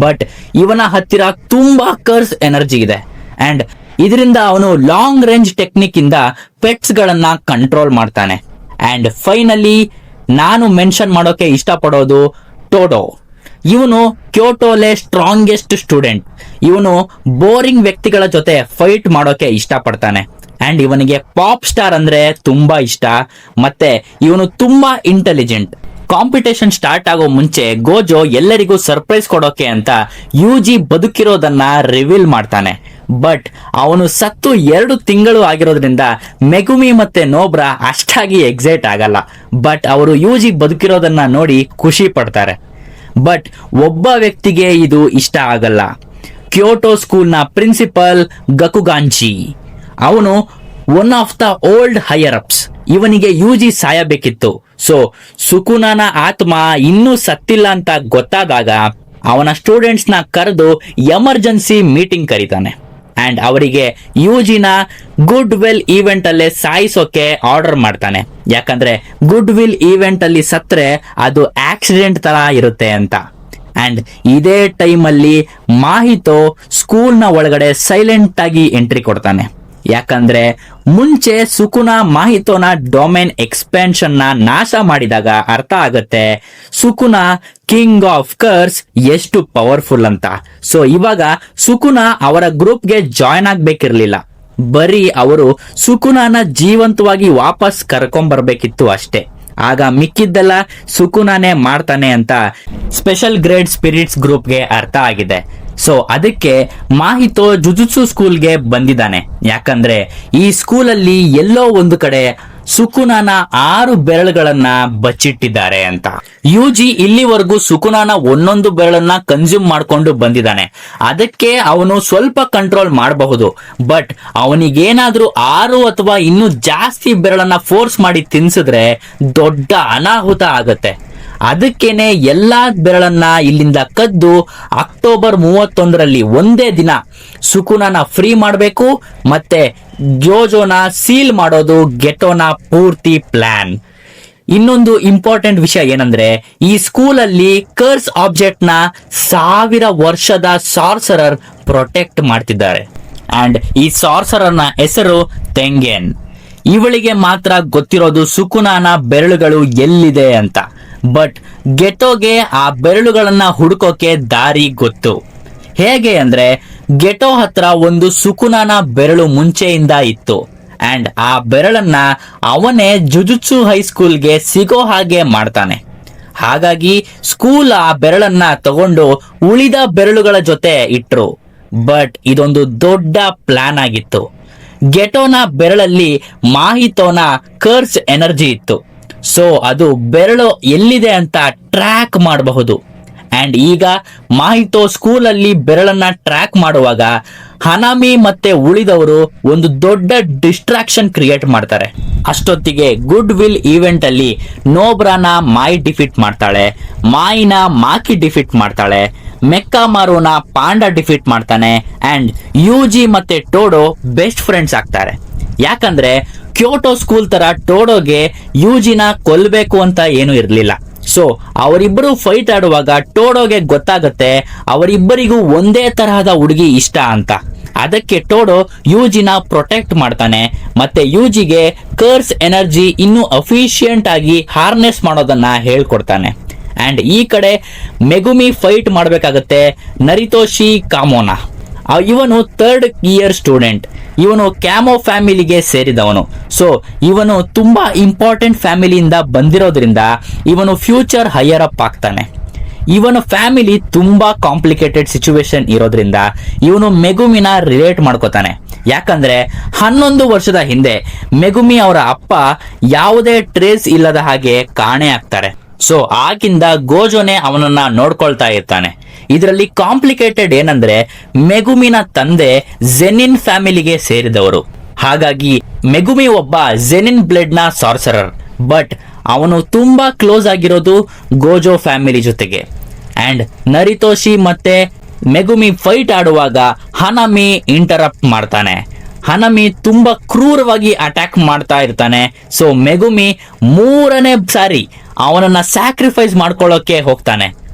ಬಟ್ ಇವನ ಹತ್ತಿರ ತುಂಬಾ ಕರ್ಸ್ ಎನರ್ಜಿ ಇದೆ. ಅಂಡ್ ಇದರಿಂದ ಅವನು ಲಾಂಗ್ ರೇಂಜ್ ಟೆಕ್ನಿಕ್ ಇಂದ ಪೆಟ್ಸ್ ಗಳನ್ನ ಕಂಟ್ರೋಲ್ ಮಾಡ್ತಾನೆ. ಅಂಡ್ ಫೈನಲಿ ನಾನು ಮೆನ್ಷನ್ ಮಾಡೋಕೆ ಇಷ್ಟಪಡೋದು ಟೋಡೋ. ಇವನು ಕ್ಯೋಟೋಲೆ ಸ್ಟ್ರಾಂಗೆಸ್ಟ್ ಸ್ಟೂಡೆಂಟ್. ಇವನು ಬೋರಿಂಗ್ ವ್ಯಕ್ತಿಗಳ ಜೊತೆ ಫೈಟ್ ಮಾಡೋಕೆ ಇಷ್ಟಪಡ್ತಾನೆ. ಅಂಡ್ ಇವನಿಗೆ ಪಾಪ್ ಸ್ಟಾರ್ ಅಂದ್ರೆ ತುಂಬಾ ಇಷ್ಟ. ಮತ್ತೆ ಇವನು ತುಂಬಾ ಇಂಟೆಲಿಜೆಂಟ್. ಕಾಂಪಿಟೇಷನ್ ಸ್ಟಾರ್ಟ್ ಆಗೋ ಮುಂಚೆ ಗೋಜೋ ಎಲ್ಲರಿಗೂ ಸರ್ಪ್ರೈಸ್ ಕೊಡೋಕೆ ಅಂತ UG ಬದುಕಿರೋದನ್ನ ರಿವೀಲ್ ಮಾಡ್ತಾನೆ. ಬಟ್ ಅವನು ಸತ್ತು 2 ತಿಂಗಳು ಆಗಿರೋದ್ರಿಂದ ಮೆಗುಮಿ ಮತ್ತೆ ನೋಬ್ರಾ ಅಷ್ಟಾಗಿ ಎಕ್ಸೈಟ್ ಆಗಲ್ಲ. ಬಟ್ ಅವರು UG ಬದುಕಿರೋದನ್ನ ನೋಡಿ ಖುಷಿ ಪಡ್ತಾರೆ. ಬಟ್ ಒಬ್ಬ ವ್ಯಕ್ತಿಗೆ ಇದು ಇಷ್ಟ ಆಗಲ್ಲ. ಕ್ಯೋಟೋ ಸ್ಕೂಲ್ನ ಪ್ರಿನ್ಸಿಪಲ್ ಗಕುಗಾಂಜಿ. ಅವನು one of the old higher ups. ಇವನಿಗೆ UG ಸಾಯಬೇಕಿತ್ತು. ಸೊ ಸುಕುನನ ಆತ್ಮ ಇನ್ನೂ ಸತ್ತಿಲ್ಲ ಅಂತ ಗೊತ್ತಾದಾಗ ಅವನ ಸ್ಟೂಡೆಂಟ್ಸ್ ನ ಕರೆದು ಎಮರ್ಜೆನ್ಸಿ ಮೀಟಿಂಗ್ ಕರೀತಾನೆ. ಅಂಡ್ ಅವರಿಗೆ UGನ ಗುಡ್ ವಿಲ್ ಈವೆಂಟ್ ಅಲ್ಲೇ ಸಾಯಿಸೋಕೆ ಆರ್ಡರ್ ಮಾಡ್ತಾನೆ. ಯಾಕಂದ್ರೆ ಗುಡ್ ವಿಲ್ ಈವೆಂಟ್ ಅಲ್ಲಿ ಸತ್ರೆ ಅದು ಆಕ್ಸಿಡೆಂಟ್ ತರ ಇರುತ್ತೆ ಅಂತ. ಅಂಡ್ ಇದೇ ಟೈಮ್ ಅಲ್ಲಿ ಮಾಹಿತೋ ಸ್ಕೂಲ್ ನ ಒಳಗಡೆ ಸೈಲೆಂಟ್ ಆಗಿ ಎಂಟ್ರಿ ಕೊಡ್ತಾನೆ. ಯಾಕಂದ್ರೆ ಮುಂಚೆ ಸುಕುನ ಮಾಹಿತೋನ ಡೊಮೇನ್ ಎಕ್ಸ್ಪೆನ್ಷನ್ ನ ನಾಶ ಮಾಡಿದಾಗ ಅರ್ಥ ಆಗುತ್ತೆ ಸುಕುನ ಕಿಂಗ್ ಆಫ್ ಕರ್ಸ್ ಎಷ್ಟು ಪವರ್ಫುಲ್ ಅಂತ. ಸೊ ಇವಾಗ ಸುಕುನ ಅವರ ಗ್ರೂಪ್ಗೆ ಜಾಯ್ನ್ ಆಗ್ಬೇಕಿರ್ಲಿಲ್ಲ. ಬರೀ ಅವರು ಸುಕುನನ ಜೀವಂತವಾಗಿ ವಾಪಸ್ ಕರ್ಕೊಂಡ್ಬರ್ಬೇಕಿತ್ತು ಅಷ್ಟೇ. ಆಗ ಮಿಕ್ಕಿದ್ದೆಲ್ಲ ಸುಕುನಾನೇ ಮಾಡ್ತಾನೆ ಅಂತ ಸ್ಪೆಷಲ್ ಗ್ರೇಡ್ ಸ್ಪಿರಿಟ್ಸ್ ಗ್ರೂಪ್ಗೆ ಅರ್ಥ ಆಗಿದೆ. ಸೊ ಅದಕ್ಕೆ ಮಾಹಿತೋ ಜುಜುತ್ಸು ಸ್ಕೂಲ್ಗೆ ಬಂದಿದ್ದಾನೆ. ಯಾಕಂದ್ರೆ ಈ ಸ್ಕೂಲಲ್ಲಿ ಎಲ್ಲೋ ಒಂದು ಕಡೆ ಸುಕುನನ 6 ಬೆರಳುಗಳನ್ನ ಬಚ್ಚಿಟ್ಟಿದ್ದಾರೆ ಅಂತ. UG ಇಲ್ಲಿವರೆಗೂ ಸುಕುನನ ಒಂದೊಂದು ಬೆರಳನ್ನ ಕನ್ಸ್ಯೂಮ್ ಮಾಡ್ಕೊಂಡು ಬಂದಿದ್ದಾನೆ. ಅದಕ್ಕೆ ಅವನು ಸ್ವಲ್ಪ ಕಂಟ್ರೋಲ್ ಮಾಡಬಹುದು. ಬಟ್ ಅವನಿಗೇನಾದ್ರೂ 6 ಅಥವಾ ಇನ್ನೂ ಜಾಸ್ತಿ ಬೆರಳನ್ನ ಫೋರ್ಸ್ ಮಾಡಿ ತಿನ್ಸಿದ್ರೆ ದೊಡ್ಡ ಅನಾಹುತ ಆಗತ್ತೆ. ಅದಕ್ಕೇನೆ ಎಲ್ಲಾ ಬೆರಳನ್ನ ಇಲ್ಲಿಂದ ಕದ್ದು ಅಕ್ಟೋಬರ್ 31ರಲ್ಲಿ ಒಂದೇ ದಿನ ಸುಕುನನ ಫ್ರೀ ಮಾಡಬೇಕು. ಮತ್ತೆ ಜೋಜೋನ ಸೀಲ್ ಮಾಡೋದು ಗೆಟೋನ ಪೂರ್ತಿ ಪ್ಲಾನ್. ಇನ್ನೊಂದು ಇಂಪಾರ್ಟೆಂಟ್ ವಿಷಯ ಏನಂದ್ರೆ ಈ ಸ್ಕೂಲ್ ಅಲ್ಲಿ ಕರ್ಸ್ ಆಬ್ಜೆಕ್ಟ್ ನ 1000 ವರ್ಷದ ಸಾರ್ಸರರ್ ಪ್ರೊಟೆಕ್ಟ್ ಮಾಡ್ತಿದ್ದಾರೆ. ಅಂಡ್ ಈ ಸಾರ್ಸರರ್ ನ ಹೆಸರು ತೆಂಗೆನ್. ಇವಳಿಗೆ ಮಾತ್ರ ಗೊತ್ತಿರೋದು ಸುಕುನಾನ ಬೆರಳುಗಳು ಎಲ್ಲಿದೆ ಅಂತ. ಬಟ್ ಗೆಟೋಗೆ ಆ ಬೆರಳುಗಳನ್ನ ಹುಡುಕೋಕೆ ದಾರಿ ಗೊತ್ತು. ಹೇಗೆ ಅಂದ್ರೆ ಗೆಟೋ ಹತ್ರ ಒಂದು ಸುಕುನಾನ ಬೆರಳು ಮುಂಚೆಯಿಂದ ಇತ್ತು ಅಂಡ್ ಆ ಬೆರಳನ್ನ ಅವನೇ ಜುಜುತ್ಸು ಹೈಸ್ಕೂಲ್ಗೆ ಸಿಗೋ ಹಾಗೆ ಮಾಡ್ತಾನೆ. ಹಾಗಾಗಿ ಸ್ಕೂಲ್ ಆ ಬೆರಳನ್ನ ತಗೊಂಡು ಉಳಿದ ಬೆರಳುಗಳ ಜೊತೆ ಇಟ್ರು. ಬಟ್ ಇದೊಂದು ದೊಡ್ಡ ಪ್ಲಾನ್ ಆಗಿತ್ತು. ಗೆಟೋನ ಬೆರಳಲ್ಲಿ ಮಾಹಿತೋನ ಕರ್ಸ್ ಎನರ್ಜಿ ಇತ್ತು. ಸೊ ಅದು ಬೆರಳು ಎಲ್ಲಿದೆ ಅಂತ ಟ್ರ್ಯಾಕ್ ಮಾಡಬಹುದು. ಅಂಡ್ ಈಗ ಮಾಹಿತೋ ಸ್ಕೂಲಲ್ಲಿ ಬೆರಳನ್ನ ಟ್ರ್ಯಾಕ್ ಮಾಡುವಾಗ ಹನಾಮಿ ಮತ್ತೆ ಉಳಿದವರು ಒಂದು ದೊಡ್ಡ ಡಿಸ್ಟ್ರಾಕ್ಷನ್ ಕ್ರಿಯೇಟ್ ಮಾಡ್ತಾರೆ. ಅಷ್ಟೊತ್ತಿಗೆ ಗುಡ್ ವಿಲ್ ಈವೆಂಟ್ ಅಲ್ಲಿ ನೋಬ್ರಾನ ಮಾಯಿ ಡಿಫೀಟ್ ಮಾಡ್ತಾಳೆ, ಮಾಯಿನ ಮಾಕಿ ಡಿಫೀಟ್ ಮಾಡ್ತಾಳೆ, ಮೆಕ್ಕಾಮಾರುನ ಪಾಂಡ ಡಿಫೀಟ್ ಮಾಡ್ತಾನೆ ಅಂಡ್ ಯೂಜಿ ಮತ್ತೆ ಟೋಡೋ ಬೆಸ್ಟ್ ಫ್ರೆಂಡ್ಸ್ ಆಗ್ತಾರೆ. ಯಾಕಂದ್ರೆ ಕ್ಯೋಟೋ ಸ್ಕೂಲ್ ತರ ಟೋಡೋಗೆ ಯೂಜಿನ ಕೊಲ್ಬೇಕು ಅಂತ ಏನು ಇರ್ಲಿಲ್ಲ. ಸೊ ಅವರಿಬ್ಬರು ಫೈಟ್ ಆಡುವಾಗ ಟೋಡೋಗೆ ಗೊತ್ತಾಗುತ್ತೆ ಅವರಿಬ್ಬರಿಗೂ ಒಂದೇ ತರಹದ ಹುಡುಗಿ ಇಷ್ಟ ಅಂತ. ಅದಕ್ಕೆ ಟೋಡೋ ಯೂಜಿನ ಪ್ರೊಟೆಕ್ಟ್ ಮಾಡ್ತಾನೆ ಮತ್ತೆ ಯೂಜಿಗೆ ಕರ್ಸ್ ಎನರ್ಜಿ ಇನ್ನೂ ಅಫಿಷಿಯಂಟ್ ಆಗಿ ಹಾರ್ನೆಸ್ ಮಾಡೋದನ್ನ ಹೇಳ್ಕೊಡ್ತಾನೆ. ಅಂಡ್ ಈ ಕಡೆ ಮೆಗುಮಿ ಫೈಟ್ ಮಾಡಬೇಕಾಗತ್ತೆ ನರಿತೋಶಿ ಕಾಮೋನ. ಇವನು 3rd ಇಯರ್ ಸ್ಟೂಡೆಂಟ್. ಇವನು ಕ್ಯಾಮೋ ಫ್ಯಾಮಿಲಿಗೆ ಸೇರಿದವನು. ಸೊ ಇವನು ತುಂಬಾ ಇಂಪಾರ್ಟೆಂಟ್ ಫ್ಯಾಮಿಲಿಯಿಂದ ಬಂದಿರೋದ್ರಿಂದ ಇವನು ಫ್ಯೂಚರ್ ಹೈಯರ್ ಅಪ್ ಆಗ್ತಾನೆ. ಇವನ ಫ್ಯಾಮಿಲಿ ತುಂಬಾ ಕಾಂಪ್ಲಿಕೇಟೆಡ್ ಸಿಚುವೇಶನ್ ಇರೋದ್ರಿಂದ ಇವನು ಮೆಗುಮಿನ ರಿಲೇಟ್ ಮಾಡ್ಕೋತಾನೆ. ಯಾಕಂದ್ರೆ 11 ವರ್ಷದ ಹಿಂದೆ ಮೆಗುಮಿ ಅವರ ಅಪ್ಪ ಯಾವುದೇ ಟ್ರೇಸ್ ಇಲ್ಲದ ಹಾಗೆ ಕಾಣೆ ಆಗ್ತಾರೆ. ಸೊ ಆಗಿಂದ ಗೋಜೋನೆ ಅವನನ್ನ ನೋಡ್ಕೊಳ್ತಾ ಇರ್ತಾನೆ. ಇದರಲ್ಲಿ ಕಾಂಪ್ಲಿಕೇಟೆಡ್ ಏನಂದ್ರೆ ಮೆಗುಮಿನ ತಂದೆ ಜೆನಿನ್ ಫ್ಯಾಮಿಲಿಗೆ ಸೇರಿದವರು. ಹಾಗಾಗಿ ಮೆಗುಮಿ ಒಬ್ಬ ಜೆನಿನ್ ಬ್ಲೇಡ್ ನ ಸಾರ್ಸರರ್. ಬಟ್ ಅವನು ತುಂಬಾ ಕ್ಲೋಸ್ ಆಗಿರೋದು ಗೋಜೋ ಫ್ಯಾಮಿಲಿ ಜೊತೆಗೆ. ಅಂಡ್ ನರಿತೋಶಿ ಮತ್ತೆ ಮೆಗುಮಿ ಫೈಟ್ ಆಡುವಾಗ ಹನಾಮಿ ಇಂಟರಪ್ಟ್ ಮಾಡ್ತಾನೆ. ಹನಾಮಿ ತುಂಬಾ ಕ್ರೂರವಾಗಿ ಅಟ್ಯಾಕ್ ಮಾಡ್ತಾ ಇರ್ತಾನೆ. ಸೊ ಮೆಗುಮಿ 3ನೇ ಸಾರಿ ಅವನನ್ನ ಸ್ಯಾಕ್ರಿಫೈಸ್ ಮಾಡ್ಕೊಳ್ಳೋಕೆ ಹೋಗ್ತಾನೆ.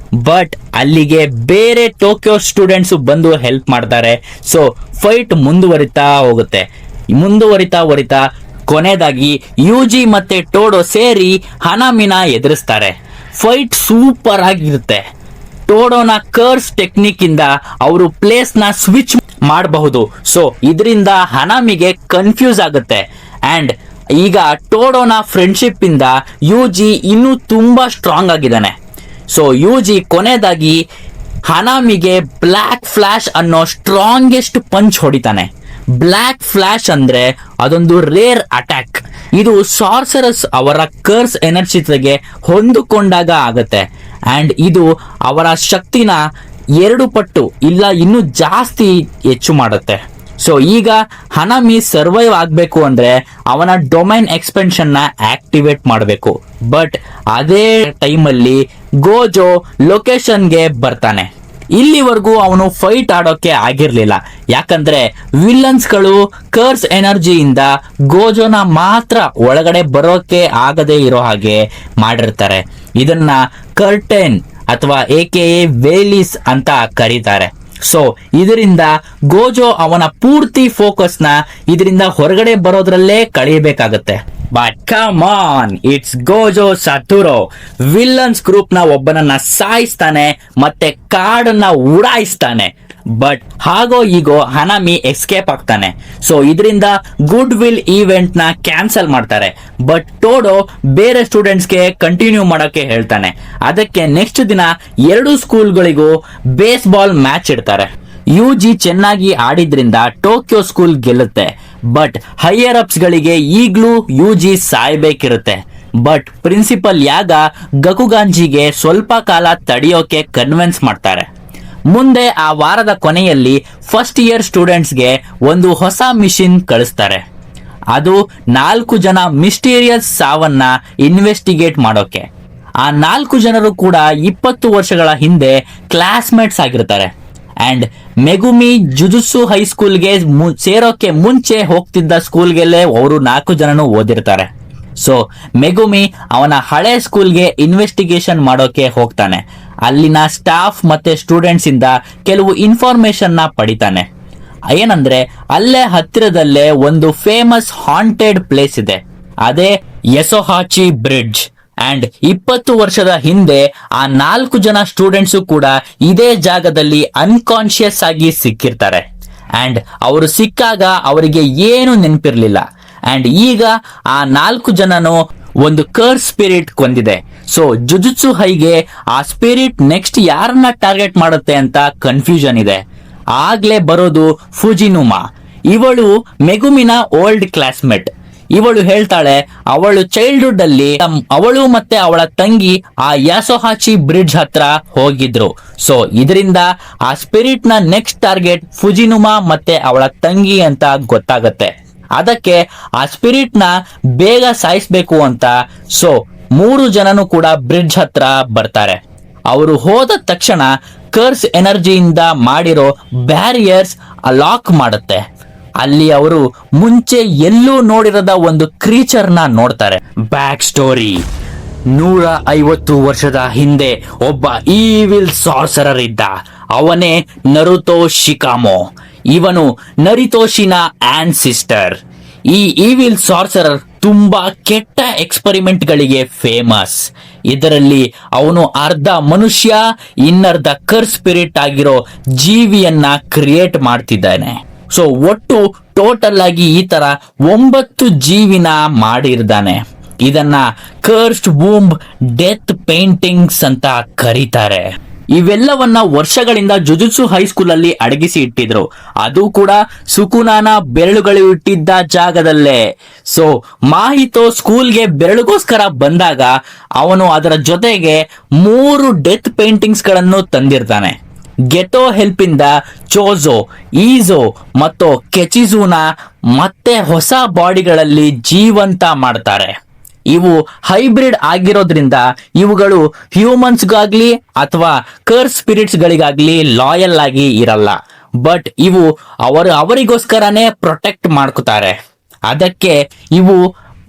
ಬಟ್ ಅಲ್ಲಿಗೆ ಬೇರೆ ಟೋಕಿಯೋ ಸ್ಟೂಡೆಂಟ್ಸ್ ಬಂದು ಹೆಲ್ಪ್ ಮಾಡ್ತಾರೆ. ಸೊ ಫೈಟ್ ಮುಂದುವರಿತಾ ಹೋಗುತ್ತೆ. ಕೊನೆಯದಾಗಿ ಯೂಜಿ ಮತ್ತೆ ಟೋಡೋ ಸೇರಿ ಹನಾಮಿನ ಎದುರಿಸ್ತಾರೆ. ಫೈಟ್ ಸೂಪರ್ ಆಗಿರುತ್ತೆ. ಟೋಡೋನ ಕರ್ಸ್ ಟೆಕ್ನಿಕ್ ಇಂದ ಅವರು ಪ್ಲೇಸ್ ನ ಸ್ವಿಚ್ ಮಾಡಬಹುದು. ಸೊ ಇದರಿಂದ ಹನಾಮಿಗೆ ಕನ್ಫ್ಯೂಸ್ ಆಗುತ್ತೆ. ಅಂಡ್ ಈಗ ಟೋಡೋನ ಫ್ರೆಂಡ್ಶಿಪ್ ಇಂದ ಯೂಜಿ ಇನ್ನೂ ತುಂಬಾ ಸ್ಟ್ರಾಂಗ್ ಆಗಿದ್ದಾನೆ. ಸೊ ಯೂಜಿ ಕೊನೆಯದಾಗಿ ಹನಾಮಿಗೆ ಬ್ಲ್ಯಾಕ್ ಫ್ಲಾಶ್ ಅನ್ನೋ ಸ್ಟ್ರಾಂಗೆಸ್ಟ್ ಪಂಚ್ ಹೊಡಿತಾನೆ. ಬ್ಲ್ಯಾಕ್ ಫ್ಲಾಶ್ ಅಂದ್ರೆ ಅದೊಂದು ರೇರ್ ಅಟ್ಯಾಕ್. ಇದು ಸಾರ್ಸರಸ್ ಅವರ ಕರ್ಸ್ ಎನರ್ಜಿ ಜೊತೆಗೆ ಹೊಂದಿಕೊಂಡಾಗ ಆಗತ್ತೆ. ಅಂಡ್ ಇದು ಅವರ ಶಕ್ತಿನ 2 ಪಟ್ಟು ಇಲ್ಲ ಇನ್ನೂ ಜಾಸ್ತಿ ಹೆಚ್ಚು ಮಾಡುತ್ತೆ. ಸೊ ಈಗ ಹನಾಮಿ ಸರ್ವೈವ್ ಆಗಬೇಕು ಅಂದ್ರೆ ಅವನ ಡೊಮೈನ್ ಎಕ್ಸ್ಪೆನ್ಷನ್ ನ ಆಕ್ಟಿವೇಟ್ ಮಾಡಬೇಕು. ಬಟ್ ಅದೇ ಟೈಮಲ್ಲಿ ಗೋಜೋ ಲೊಕೇಶನ್ಗೆ ಬರ್ತಾನೆ. ಇಲ್ಲಿವರೆಗೂ ಅವನು ಫೈಟ್ ಆಡೋಕೆ ಆಗಿರ್ಲಿಲ್ಲ. ಯಾಕಂದ್ರೆ ವಿಲ್ಲನ್ಸ್ಗಳು ಕರ್ಸ್ ಎನರ್ಜಿಯಿಂದ ಗೋಜೋನ ಮಾತ್ರ ಒಳಗಡೆ ಬರೋಕೆ ಆಗದೆ ಇರೋ ಹಾಗೆ ಮಾಡಿರ್ತಾರೆ. ಇದನ್ನ ಕರ್ಟೆನ್ ಅಥವಾ AKA ವೇಲಿಸ್ ಅಂತ ಕರೀತಾರೆ. ಸೊ ಇದರಿಂದ ಗೋಜೋ ಅವನ ಪೂರ್ತಿ ಫೋಕಸ್ ನ ಇದರಿಂದ ಹೊರಗಡೆ ಬರೋದ್ರಲ್ಲೇ ಕಳೆಯಬೇಕಾಗತ್ತೆ. But come on, it's Gojo Satoru. Villains group ನ ಒಬ್ಬನನ್ನ ಸಾಯಿಸ್ತಾನೆ ಮತ್ತೆ ಕಾಡನ್ನ ಉಡಾಯಿಸ್ತಾನೆ. ಬಟ್ ಹಾಗೋ ಈಗೋ ಹನಾಮಿ ಎಸ್ಕೇಪ್ ಆಗ್ತಾನೆ. ಸೊ ಇದರಿಂದ ಗುಡ್ ವಿಲ್ ಈವೆಂಟ್ ನ ಕ್ಯಾನ್ಸಲ್ ಮಾಡ್ತಾರೆ. ಬಟ್ ಟೋಡೋ ಬೇರೆ ಸ್ಟೂಡೆಂಟ್ಸ್ಗೆ ಕಂಟಿನ್ಯೂ ಮಾಡೋಕೆ ಹೇಳ್ತಾನೆ. ಅದಕ್ಕೆ ನೆಕ್ಸ್ಟ್ ದಿನ 2 ಸ್ಕೂಲ್ಗಳಿಗೂ ಬೇಸ್ ಬಾಲ್ ಮ್ಯಾಚ್ ಇಡ್ತಾರೆ. ಯೂಜಿ ಚೆನ್ನಾಗಿ ಆಡಿದ್ರಿಂದ ಟೋಕಿಯೋ ಸ್ಕೂಲ್ ಗೆಲ್ಲುತ್ತೆ. ಬಟ್ ಹೈಯರ್ ಅಪ್ಸ್ ಗಳಿಗೆ ಈಗ್ಲೂ ಯೂಜಿ ಸಾಯ್ಬೇಕಿರುತ್ತೆ. ಬಟ್ ಪ್ರಿನ್ಸಿಪಲ್ ಯಾಗ ಗಕುಗಾಂಜಿಗೆ ಸ್ವಲ್ಪ ಕಾಲ ತಡೆಯೋಕೆ ಕನ್ವಿನ್ಸ್ ಮಾಡ್ತಾರೆ. ಮುಂದೆ ಆ ವಾರದ ಕೊನೆಯಲ್ಲಿ ಫಸ್ಟ್ ಇಯರ್ ಸ್ಟೂಡೆಂಟ್ಸ್ಗೆ ಒಂದು ಹೊಸ ಮಿಷನ್ ಕಳಿಸ್ತಾರೆ. ಅದು 4 ಜನ ಮಿಸ್ಟೀರಿಯಸ್ ಸಾವನ್ನ ಇನ್ವೆಸ್ಟಿಗೇಟ್ ಮಾಡೋಕೆ. ಆ 4 ಜನರು ಕೂಡ 20 ವರ್ಷಗಳ ಹಿಂದೆ ಕ್ಲಾಸ್ಮೇಟ್ಸ್ ಆಗಿರ್ತಾರೆ. ಅಂಡ್ ಮೆಗುಮಿ ಜುಜುತ್ಸು ಹೈಸ್ಕೂಲ್ಗೆ ಸೇರೋಕೆ ಮುಂಚೆ ಹೋಗ್ತಿದ್ದ ಸ್ಕೂಲ್ಗೆಲ್ಲೇ ಅವರು 4 ಜನನು ಓದಿರ್ತಾರೆ. ಸೊ ಮೆಗುಮಿ ಅವನ ಹಳೆ ಸ್ಕೂಲ್ಗೆ ಇನ್ವೆಸ್ಟಿಗೇಷನ್ ಮಾಡೋಕೆ ಹೋಗ್ತಾನೆ. ಅಲ್ಲಿನ ಸ್ಟಾಫ್ ಮತ್ತೆ ಸ್ಟೂಡೆಂಟ್ಸ್ ಇಂದ ಕೆಲವು ಇನ್ಫಾರ್ಮೇಶನ್ ನ ಪಡಿತಾನೆ. ಏನಂದ್ರೆ ಅಲ್ಲೇ ಹತ್ತಿರದಲ್ಲೇ ಒಂದು ಫೇಮಸ್ ಹಾಂಟೆಡ್ ಪ್ಲೇಸ್ ಇದೆ, ಅದೇ ಯೆಸೋಹಾಚಿ ಬ್ರಿಡ್ಜ್. ಅಂಡ್ 20 ವರ್ಷದ ಹಿಂದೆ ಆ 4 ಜನ ಸ್ಟೂಡೆಂಟ್ಸು ಕೂಡ ಇದೇ ಜಾಗದಲ್ಲಿ ಅನ್ಕಾನ್ಶಿಯಸ್ ಆಗಿ ಸಿಕ್ಕಿರ್ತಾರೆ. ಅಂಡ್ ಅವರು ಸಿಕ್ಕಾಗ ಅವರಿಗೆ ಏನು ನೆನಪಿರ್ಲಿಲ್ಲ. ಅಂಡ್ ಈಗ ಆ 4 ಜನನು ಒಂದು ಕರ್ಸ್ ಸ್ಪಿರಿಟ್ ಕೊಂದಿದೆ. ಸೊ ಜುಜುತ್ಸು ಹೈಗೆ ಆ ಸ್ಪಿರಿಟ್ ನೆಕ್ಸ್ಟ್ ಯಾರನ್ನ ಟಾರ್ಗೆಟ್ ಮಾಡುತ್ತೆ ಅಂತ ಕನ್ಫ್ಯೂಷನ್ ಇದೆ. ಆಗ್ಲೇ ಬರೋದು ಫುಜಿನುಮಾ. ಇವಳು ಮೆಗುಮಿನ ಓಲ್ಡ್ ಕ್ಲಾಸ್ಮೇಟ್. ಇವಳು ಹೇಳ್ತಾಳೆ ಅವಳು ಚೈಲ್ಡ್ಹುಡ್ ಅಲ್ಲಿ ಅವಳು ಮತ್ತೆ ಅವಳ ತಂಗಿ ಆ ಯಾಸೋಹಾಚಿ ಬ್ರಿಡ್ಜ್ ಹತ್ರ ಹೋಗಿದ್ರು. ಸೊ ಇದರಿಂದ ಆ ಸ್ಪಿರಿಟ್ ನ ನೆಕ್ಸ್ಟ್ ಟಾರ್ಗೆಟ್ ಫುಜಿನುಮಾ ಮತ್ತೆ ಅವಳ ತಂಗಿ ಅಂತ ಗೊತ್ತಾಗತ್ತೆ. ಅದಕ್ಕೆ ಆ ಸ್ಪಿರಿಟ್ ನ ಬೇಗ ಸಾಯಿಸ್ಬೇಕು ಅಂತ ಸೊ 3 ಜನನು ಕೂಡ ಬ್ರಿಡ್ಜ್ ಹತ್ರ ಬರ್ತಾರೆ. ಅವರು ಹೋದ ತಕ್ಷಣ ಕರ್ಸ್ ಎನರ್ಜಿಯಿಂದ ಮಾಡಿರೋ ಬ್ಯಾರಿಯರ್ಸ್ ಲಾಕ್ ಮಾಡುತ್ತೆ. ಅಲ್ಲಿ ಅವರು ಮುಂಚೆ ಎಲ್ಲೂ ನೋಡಿರದ ಒಂದು ಕ್ರೀಚರ್ ನ ನೋಡ್ತಾರೆ. ಬ್ಯಾಕ್ ಸ್ಟೋರಿ: 150 ವರ್ಷದ ಹಿಂದೆ ಒಬ್ಬ ಈವಿಲ್ ಸಾರ್ಸರರ್ ಇದ್ದ. ಅವನೇ ನರುತೋ ಶಿಕಾಮೊ. ಇವನು ನರಿತೋಶಿನ ಆನ್ಸಿಸ್ಟರ್. ಈ ಈವಿಲ್ ಸಾರ್ಸರರ್ ತುಂಬಾ ಕೆಟ್ಟ ಎಕ್ಸ್ಪರಿಮೆಂಟ್ ಗಳಿಗೆ ಫೇಮಸ್. ಇದರಲ್ಲಿ ಅವನು ಅರ್ಧ ಮನುಷ್ಯ ಇನ್ನರ್ಧ ಕರ್ಸ್ ಸ್ಪಿರಿಟ್ ಆಗಿರೋ ಜೀವಿಯನ್ನ ಕ್ರಿಯೇಟ್ ಮಾಡ್ತಿದ್ದಾನೆ. ಸೊ ಒಟ್ಟು ಟೋಟಲ್ ಆಗಿ ಈ ತರ 9 ಜೀವಿನ ಮಾಡಿರ್ತಾನೆ. ಇದನ್ನ ಕರ್ಸ್ಡ್ ವೂಂಬ್ ಡೆತ್ ಪೇಂಟಿಂಗ್ಸ್ ಅಂತ ಕರೀತಾರೆ. ಇವೆಲ್ಲವನ್ನ ವರ್ಷಗಳಿಂದ ಜುಜುತ್ಸು ಹೈಸ್ಕೂಲ್ ಅಲ್ಲಿ ಅಡಗಿಸಿ ಇಟ್ಟಿದ್ರು. ಅದು ಕೂಡ ಸುಕುನಾನ ಬೆರಳುಗಳು ಇಟ್ಟಿದ್ದ ಜಾಗದಲ್ಲೇ. ಸೊ ಮಾಹಿತೋ ಸ್ಕೂಲ್ಗೆ ಬೆರಳುಗೋಸ್ಕರ ಬಂದಾಗ ಅವನು ಅದರ ಜೊತೆಗೆ 3 ಡೆತ್ ಪೇಂಟಿಂಗ್ಸ್ ಗಳನ್ನು ತಂದಿರ್ತಾನೆ. ಗೆಟೋ ಹೆಲ್ಪ್ ಇಂದ ಚೋಜೋ, ಈಜೋ ಮತ್ತು ಕೆಚಿಜುನ ಮತ್ತೆ ಹೊಸ ಬಾಡಿಗಳಲ್ಲಿ ಜೀವಂತ ಮಾಡ್ತಾರೆ. ಇವು ಹೈಬ್ರಿಡ್ ಆಗಿರೋದ್ರಿಂದ ಇವುಗಳು ಹ್ಯೂಮನ್ಸ್ಗಾಗ್ಲಿ ಅಥವಾ ಕರ್ಸ್ ಸ್ಪಿರಿಟ್ಸ್ ಗಳಿಗಾಗ್ಲಿ ಲಾಯಲ್ ಆಗಿ ಇರಲ್ಲ. ಬಟ್ ಇವು ಅವರಿಗೋಸ್ಕರನೇ ಪ್ರೊಟೆಕ್ಟ್ ಮಾಡ್ಕೋತಾರೆ. ಅದಕ್ಕೆ ಇವು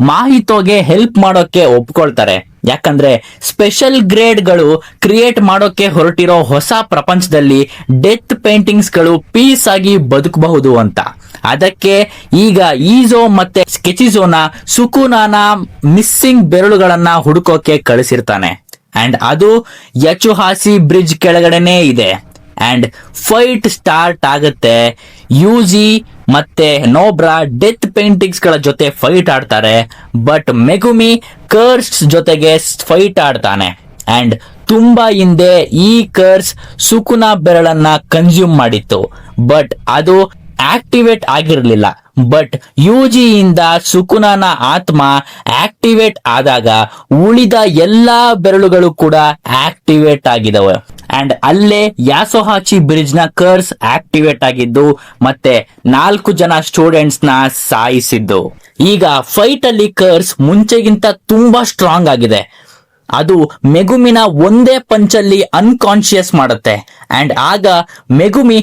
ಮಾಹಿತೋಗೆ ಹೆಲ್ಪ್ ಮಾಡೋಕೆ ಒಪ್ಕೊಳ್ತಾರೆ. ಯಾಕಂದ್ರೆ ಸ್ಪೆಷಲ್ ಗ್ರೇಡ್ಗಳು ಕ್ರಿಯೇಟ್ ಮಾಡೋಕೆ ಹೊರಟಿರೋ ಹೊಸ ಪ್ರಪಂಚದಲ್ಲಿ ಡೆತ್ ಪೇಂಟಿಂಗ್ಸ್ ಗಳು ಪೀಸ್ ಆಗಿ ಬದುಕಬಹುದು ಅಂತ. ಅದಕ್ಕೆ ಈಗ ಈಜೋ ಮತ್ತೆ ಸ್ಕೆಚಿಜೋನ ಸುಕುನಾನ ಮಿಸ್ಸಿಂಗ್ ಬೆರಳುಗಳನ್ನ ಹುಡುಕೋಕೆ ಕಳಿಸಿರ್ತಾನೆ. ಅಂಡ್ ಅದು ಯಚುಹಾಸಿ ಬ್ರಿಡ್ಜ್ ಕೆಳಗಡೆನೆ ಇದೆ. ಅಂಡ್ ಫೈಟ್ ಸ್ಟಾರ್ಟ್ ಆಗುತ್ತೆ. ಯೂಜಿ ಮತ್ತೆ ನೋಬ್ರಾ ಡೆತ್ ಪೇಂಟಿಂಗ್ಸ್ ಗಳ ಜೊತೆ ಫೈಟ್ ಆಡ್ತಾರೆ. ಬಟ್ ಮೆಗುಮಿ ಕರ್ಸ್ ಜೊತೆಗೆ ಫೈಟ್ ಆಡ್ತಾನೆ. ಅಂಡ್ ತುಂಬಾ ಹಿಂದೆ ಈ ಕರ್ಸ್ ಸುಕುನಾ ಬೆರಳನ್ನ ಕನ್ಸ್ಯೂಮ್ ಮಾಡಿತ್ತು. ಬಟ್ ಅದು ಆಕ್ಟಿವೇಟ್ ಆಗಿರಲಿಲ್ಲ. ಬಟ್ ಯುಜಿಯಿಂದ ಸುಕುನಾನ ಆತ್ಮ ಆಕ್ಟಿವೇಟ್ ಆದಾಗ ಉಳಿದ ಎಲ್ಲಾ ಬೆರಳುಗಳು ಕೂಡ ಆಕ್ಟಿವೇಟ್ ಆಗಿದವೆ. ಅಂಡ್ ಅಲ್ಲೇ ಯಾಸೋಹಾಚಿ ಬ್ರಿಡ್ಜ್ ನ ಕರ್ಸ್ ಆಕ್ಟಿವೇಟ್ ಆಗಿದ್ದು ಮತ್ತೆ 4 ಜನ ಸ್ಟೂಡೆಂಟ್ಸ್ ನ ಸಾಯಿಸಿದ್ದು. ಈಗ ಫೈಟ್ ಅಲ್ಲಿ ಕರ್ಸ್ ಮುಂಚೆಗಿಂತ ತುಂಬಾ ಸ್ಟ್ರಾಂಗ್ ಆಗಿದೆ. ಅದು ಮೆಗುಮಿನ ಒಂದೇ ಪಂಚಲ್ಲಿ ಅನ್ಕಾನ್ಶಿಯಸ್ ಮಾಡುತ್ತೆ. ಅಂಡ್ ಆಗ ಮೆಗುಮಿ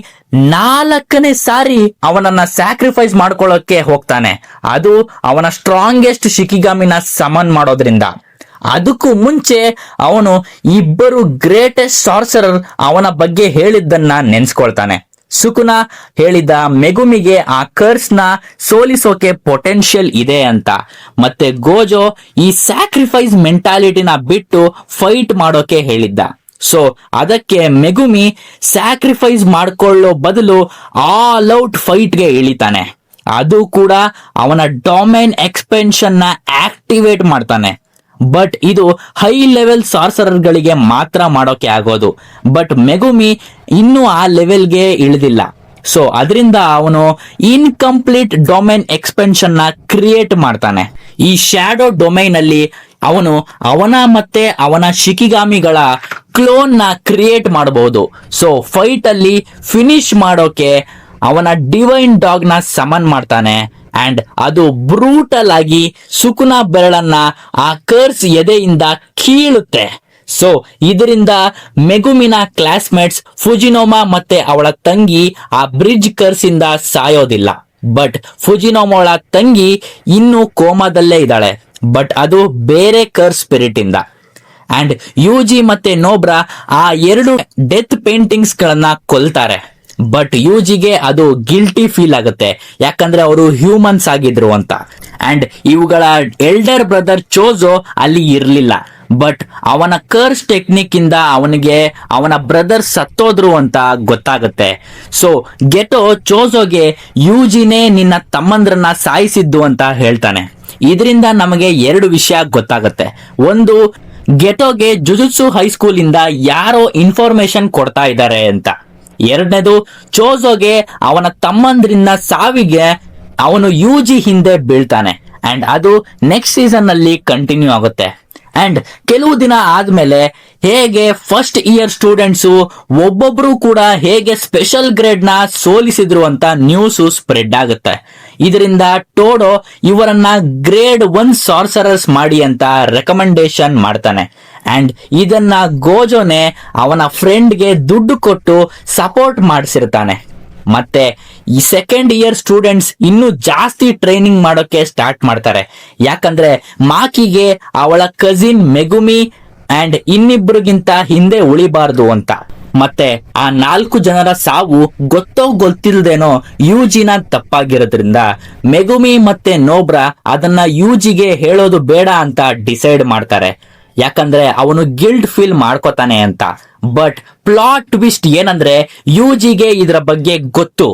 4ನೇ ಸಾರಿ ಅವನನ್ನ ಸ್ಯಾಕ್ರಿಫೈಸ್ ಮಾಡ್ಕೊಳ್ಳೋಕೆ ಹೋಗ್ತಾನೆ. ಅದು ಅವನ ಸ್ಟ್ರಾಂಗೆಸ್ಟ್ ಶಿಕಿಗಾಮಿನ ಸಮನ್ ಮಾಡೋದ್ರಿಂದ. ಅದಕ್ಕೂ ಮುಂಚೆ ಅವನು ಇಬ್ಬರು ಗ್ರೇಟೆಸ್ಟ್ ಸಾರ್ಸರರ್ ಅವನ ಬಗ್ಗೆ ಹೇಳಿದ್ದನ್ನ ನೆನ್ಸ್ಕೊಳ್ತಾನೆ. ಸುಕುನಾ ಹೇಳಿದ ಮೆಗುಮಿಗೆ ಆ ಕರ್ಸ್ ನ ಸೋಲಿಸೋಕೆ ಪೊಟೆನ್ಶಿಯಲ್ ಇದೆ ಅಂತ. ಮತ್ತೆ ಗೋಜೋ ಈ ಸ್ಯಾಕ್ರಿಫೈಸ್ ಮೆಂಟಾಲಿಟಿನ ಬಿಟ್ಟು ಫೈಟ್ ಮಾಡೋಕೆ ಹೇಳಿದ್ದ. ಸೊ ಅದಕ್ಕೆ ಮೆಗುಮಿ ಸ್ಯಾಕ್ರಿಫೈಸ್ ಮಾಡ್ಕೊಳ್ಳೋ ಬದಲು ಆಲ್ ಔಟ್ ಫೈಟ್ಗೆ ಇಳಿತಾನೆ. ಅದು ಕೂಡ ಅವನ ಡೊಮೈನ್ ಎಕ್ಸ್ಪೆನ್ಷನ್ ನ ಆಕ್ಟಿವೇಟ್ ಮಾಡ್ತಾನೆ. ಬಟ್ ಇದು ಹೈ ಲೆವೆಲ್ ಸಾರ್ಸರರ್ ಗಳಿಗೆ ಮಾತ್ರ ಮಾಡೋಕೆ ಆಗೋದು. ಬಟ್ ಮೆಗುಮಿ ಇನ್ನೂ ಆ ಲೆವೆಲ್ಗೆ ಇಳಿದಿಲ್ಲ. ಸೊ ಅದರಿಂದ ಅವನು ಇನ್ಕಂಪ್ಲೀಟ್ ಡೊಮೈನ್ ಎಕ್ಸ್ಪೆನ್ಷನ್ ನ ಕ್ರಿಯೇಟ್ ಮಾಡ್ತಾನೆ. ಈ ಶ್ಯಾಡೋ ಡೊಮೈನ್ ಅಲ್ಲಿ ಅವನು ಅವನ ಮತ್ತೆ ಅವನ ಶಿಕಿಗಾಮಿಗಳ ಕ್ಲೋನ್ ನ ಕ್ರಿಯೇಟ್ ಮಾಡಬಹುದು. ಸೊ ಫೈಟ್ ಅಲ್ಲಿ ಫಿನಿಶ್ ಮಾಡೋಕೆ ಅವನ ಡಿವೈನ್ ಡಾಗ್ ನ ಸಮನ್ ಮಾಡ್ತಾನೆ. ಅಂಡ್ ಅದು ಬ್ರೂಟಲ್ ಆಗಿ ಸುಕುನಾ ಬೆರಳನ್ನ ಆ ಕರ್ಸ್ ಎದೆಯಿಂದ ಕೀಳುತ್ತೆ. ಸೊ ಇದರಿಂದ ಮೆಗುಮಿನ ಕ್ಲಾಸ್ಮೇಟ್ಸ್ ಫುಜಿನೋಮಾ ಮತ್ತೆ ಅವಳ ತಂಗಿ ಆ ಬ್ರಿಡ್ಜ್ ಕರ್ಸ್ ಇಂದ ಸಾಯೋದಿಲ್ಲ. ಬಟ್ ಫುಜಿನೋಮೋಳ ತಂಗಿ ಇನ್ನೂ ಕೋಮಾದಲ್ಲೇ ಇದ್ದಾಳೆ. ಬಟ್ ಅದು ಬೇರೆ ಕರ್ಸ್ ಸ್ಪಿರಿಟ್ ಇಂದ. ಅಂಡ್ ಯುಜಿ ಮತ್ತೆ ನೋಬ್ರಾ ಆ 2 ಡೆತ್ ಪೇಂಟಿಂಗ್ಸ್ ಗಳನ್ನ ಕೊಲ್ತಾರೆ. ಬಟ್ ಯುಜಿಗೆ ಅದು ಗಿಲ್ಟಿ ಫೀಲ್ ಆಗುತ್ತೆ, ಯಾಕಂದ್ರೆ ಅವರು ಹ್ಯೂಮನ್ಸ್ ಆಗಿದ್ರು ಅಂತ. ಅಂಡ್ ಇವುಗಳ ಎಲ್ಡರ್ ಬ್ರದರ್ ಚೋಜೋ ಅಲ್ಲಿ ಇರ್ಲಿಲ್ಲ, ಬಟ್ ಅವನ ಕರ್ಸ್ ಟೆಕ್ನಿಕ್ ಇಂದ ಅವನಿಗೆ ಅವನ ಬ್ರದರ್ ಸತ್ತೋದ್ರು ಅಂತ ಗೊತ್ತಾಗುತ್ತೆ. ಸೊ ಗೆಟೋ ಚೋಜೋಗೆ ಯುಜಿನೇ ನಿನ್ನ ತಮ್ಮಂದ್ರನ್ನ ಸಾಯಿಸಿದ್ದು ಅಂತ ಹೇಳ್ತಾನೆ. ಇದರಿಂದ ನಮಗೆ ಎರಡು ವಿಷಯ ಗೊತ್ತಾಗುತ್ತೆ. ಒಂದು, ಗೆಟೋಗೆ ಜುಜುತ್ಸು ಹೈಸ್ಕೂಲ್ ಇಂದ ಯಾರೋ ಇನ್ಫಾರ್ಮೇಶನ್ ಕೊಡ್ತಾ ಇದ್ದಾರೆ ಅಂತ. ಎರಡನೇದು, ಚೋಜೋಗೆ ಅವನ ತಮ್ಮಂದ್ರಿಂದ ಸಾವಿಗೆ ಅವನು ಯುಜಿ ಹಿಂದೆ ಬೀಳ್ತಾನೆ. ಅಂಡ್ ಅದು ನೆಕ್ಸ್ಟ್ ಸೀಸನ್ ನಲ್ಲಿ ಕಂಟಿನ್ಯೂ ಆಗುತ್ತೆ. ಅಂಡ್ ಕೆಲವು ದಿನ ಆದ್ಮೇಲೆ ಹೇಗೆ ಫಸ್ಟ್ ಇಯರ್ ಸ್ಟೂಡೆಂಟ್ಸ್ ಒಬ್ಬೊಬ್ರು ಕೂಡ ಹೇಗೆ ಸ್ಪೆಷಲ್ ಗ್ರೇಡ್ ನ ಸೋಲಿಸಿದ್ರು ಅಂತ ನ್ಯೂಸ್ ಸ್ಪ್ರೆಡ್ ಆಗುತ್ತೆ. ಇದರಿಂದ ಟೋಡೋ ಇವರನ್ನ ಗ್ರೇಡ್ 1 ಸಾರ್ಸರರ್ಸ್ ಮಾಡಿ ಅಂತ ರೆಕಮೆಂಡೇಶನ್ ಮಾಡ್ತಾನೆ. ಅಂಡ್ ಇದನ್ನ ಗೋಜೋನೆ ಅವನ ಫ್ರೆಂಡ್ಗೆ ದುಡ್ಡು ಕೊಟ್ಟು ಸಪೋರ್ಟ್ ಮಾಡಿಸಿರ್ತಾನೆ. ಮತ್ತೆ ಈ ಸೆಕೆಂಡ್ ಇಯರ್ ಸ್ಟೂಡೆಂಟ್ಸ್ ಇನ್ನೂ ಜಾಸ್ತಿ ಟ್ರೈನಿಂಗ್ ಮಾಡೋಕೆ ಸ್ಟಾರ್ಟ್ ಮಾಡ್ತಾರೆ, ಯಾಕಂದ್ರೆ ಮಾಕಿಗೆ ಅವಳ ಕಸಿನ್ ಮೆಗುಮಿ ಅಂಡ್ ಇನ್ನಿಬ್ರಿಗಿಂತ ಹಿಂದೆ ಉಳಿಬಾರ್ದು ಅಂತ. ಮತ್ತೆ ಆ 4 ಜನರ ಸಾವು ಗೊತ್ತೋ ಗೊತ್ತಿಲ್ದೇನೋ ಯುಜಿನ ತಪ್ಪಾಗಿರೋದ್ರಿಂದ ಮೆಗುಮಿ ಮತ್ತೆ ನೋಬ್ರಾ ಅದನ್ನ ಯುಜಿಗೆ ಹೇಳೋದು ಬೇಡ ಅಂತ ಡಿಸೈಡ್ ಮಾಡ್ತಾರೆ, ಯಾಕಂದ್ರೆ ಅವನು ಗಿಲ್ಟ್ ಫೀಲ್ ಮಾಡ್ಕೋತಾನೆ ಅಂತ. ಬಟ್ ಪ್ಲಾಟ್ ಟ್ವಿಸ್ಟ್ ಏನಂದ್ರೆ ಯುಜಿಗೆ ಇದರ ಬಗ್ಗೆ ಗೊತ್ತು,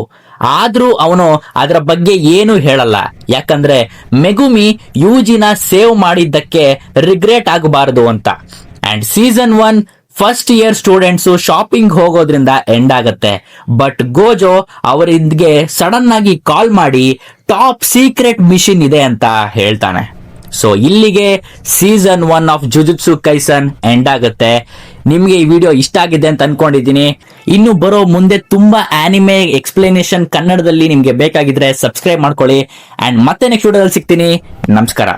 ಆದ್ರೂ ಅವನು ಅದರ ಬಗ್ಗೆ ಏನು ಹೇಳಲ್ಲ, ಯಾಕಂದ್ರೆ ಮೆಗುಮಿ ಯುಜಿನ ಸೇವ್ ಮಾಡಿದ್ದಕ್ಕೆ ರಿಗ್ರೆಟ್ ಆಗಬಾರದು ಅಂತ. And season 1 first year students shopping ಹೋಗೋದ್ರಿಂದ ಎಂಡ್ ಆಗುತ್ತೆ. ಬಟ್ ಗೋಜೋ ಅವರಿಗೆ ಸಡನ್ ಆಗಿ ಕಾಲ್ ಮಾಡಿ ಟಾಪ್ ಸೀಕ್ರೆಟ್ ಮಿಷನ್ ಇದೆ ಅಂತ ಹೇಳ್ತಾನೆ. ಸೊ ಇಲ್ಲಿಗೆ ಸೀಸನ್ 1 ಆಫ್ ಜುಜುತ್ಸು ಕೈಸನ್ ಎಂಡ್ ಆಗುತ್ತೆ. ನಿಮ್ಗೆ ಈ ವಿಡಿಯೋ ಇಷ್ಟ ಆಗಿದೆ ಅಂತ ಅನ್ಕೊಂಡಿದ್ದೀನಿ. ಇನ್ನು ಬರೋ ಮುಂದೆ ತುಂಬಾ ಆನಿಮೆ ಎಕ್ಸ್ಪ್ಲನೇಷನ್ ಕನ್ನಡದಲ್ಲಿ ನಿಮ್ಗೆ ಬೇಕಾಗಿದ್ರೆ ಸಬ್ಸ್ಕ್ರೈಬ್ ಮಾಡ್ಕೊಳ್ಳಿ. ಅಂಡ್ ಮತ್ತೆ ನೆಕ್ಸ್ಟ್ ವಿಡಿಯೋದಲ್ಲಿ ಸಿಗ್ತೀನಿ. ನಮಸ್ಕಾರ.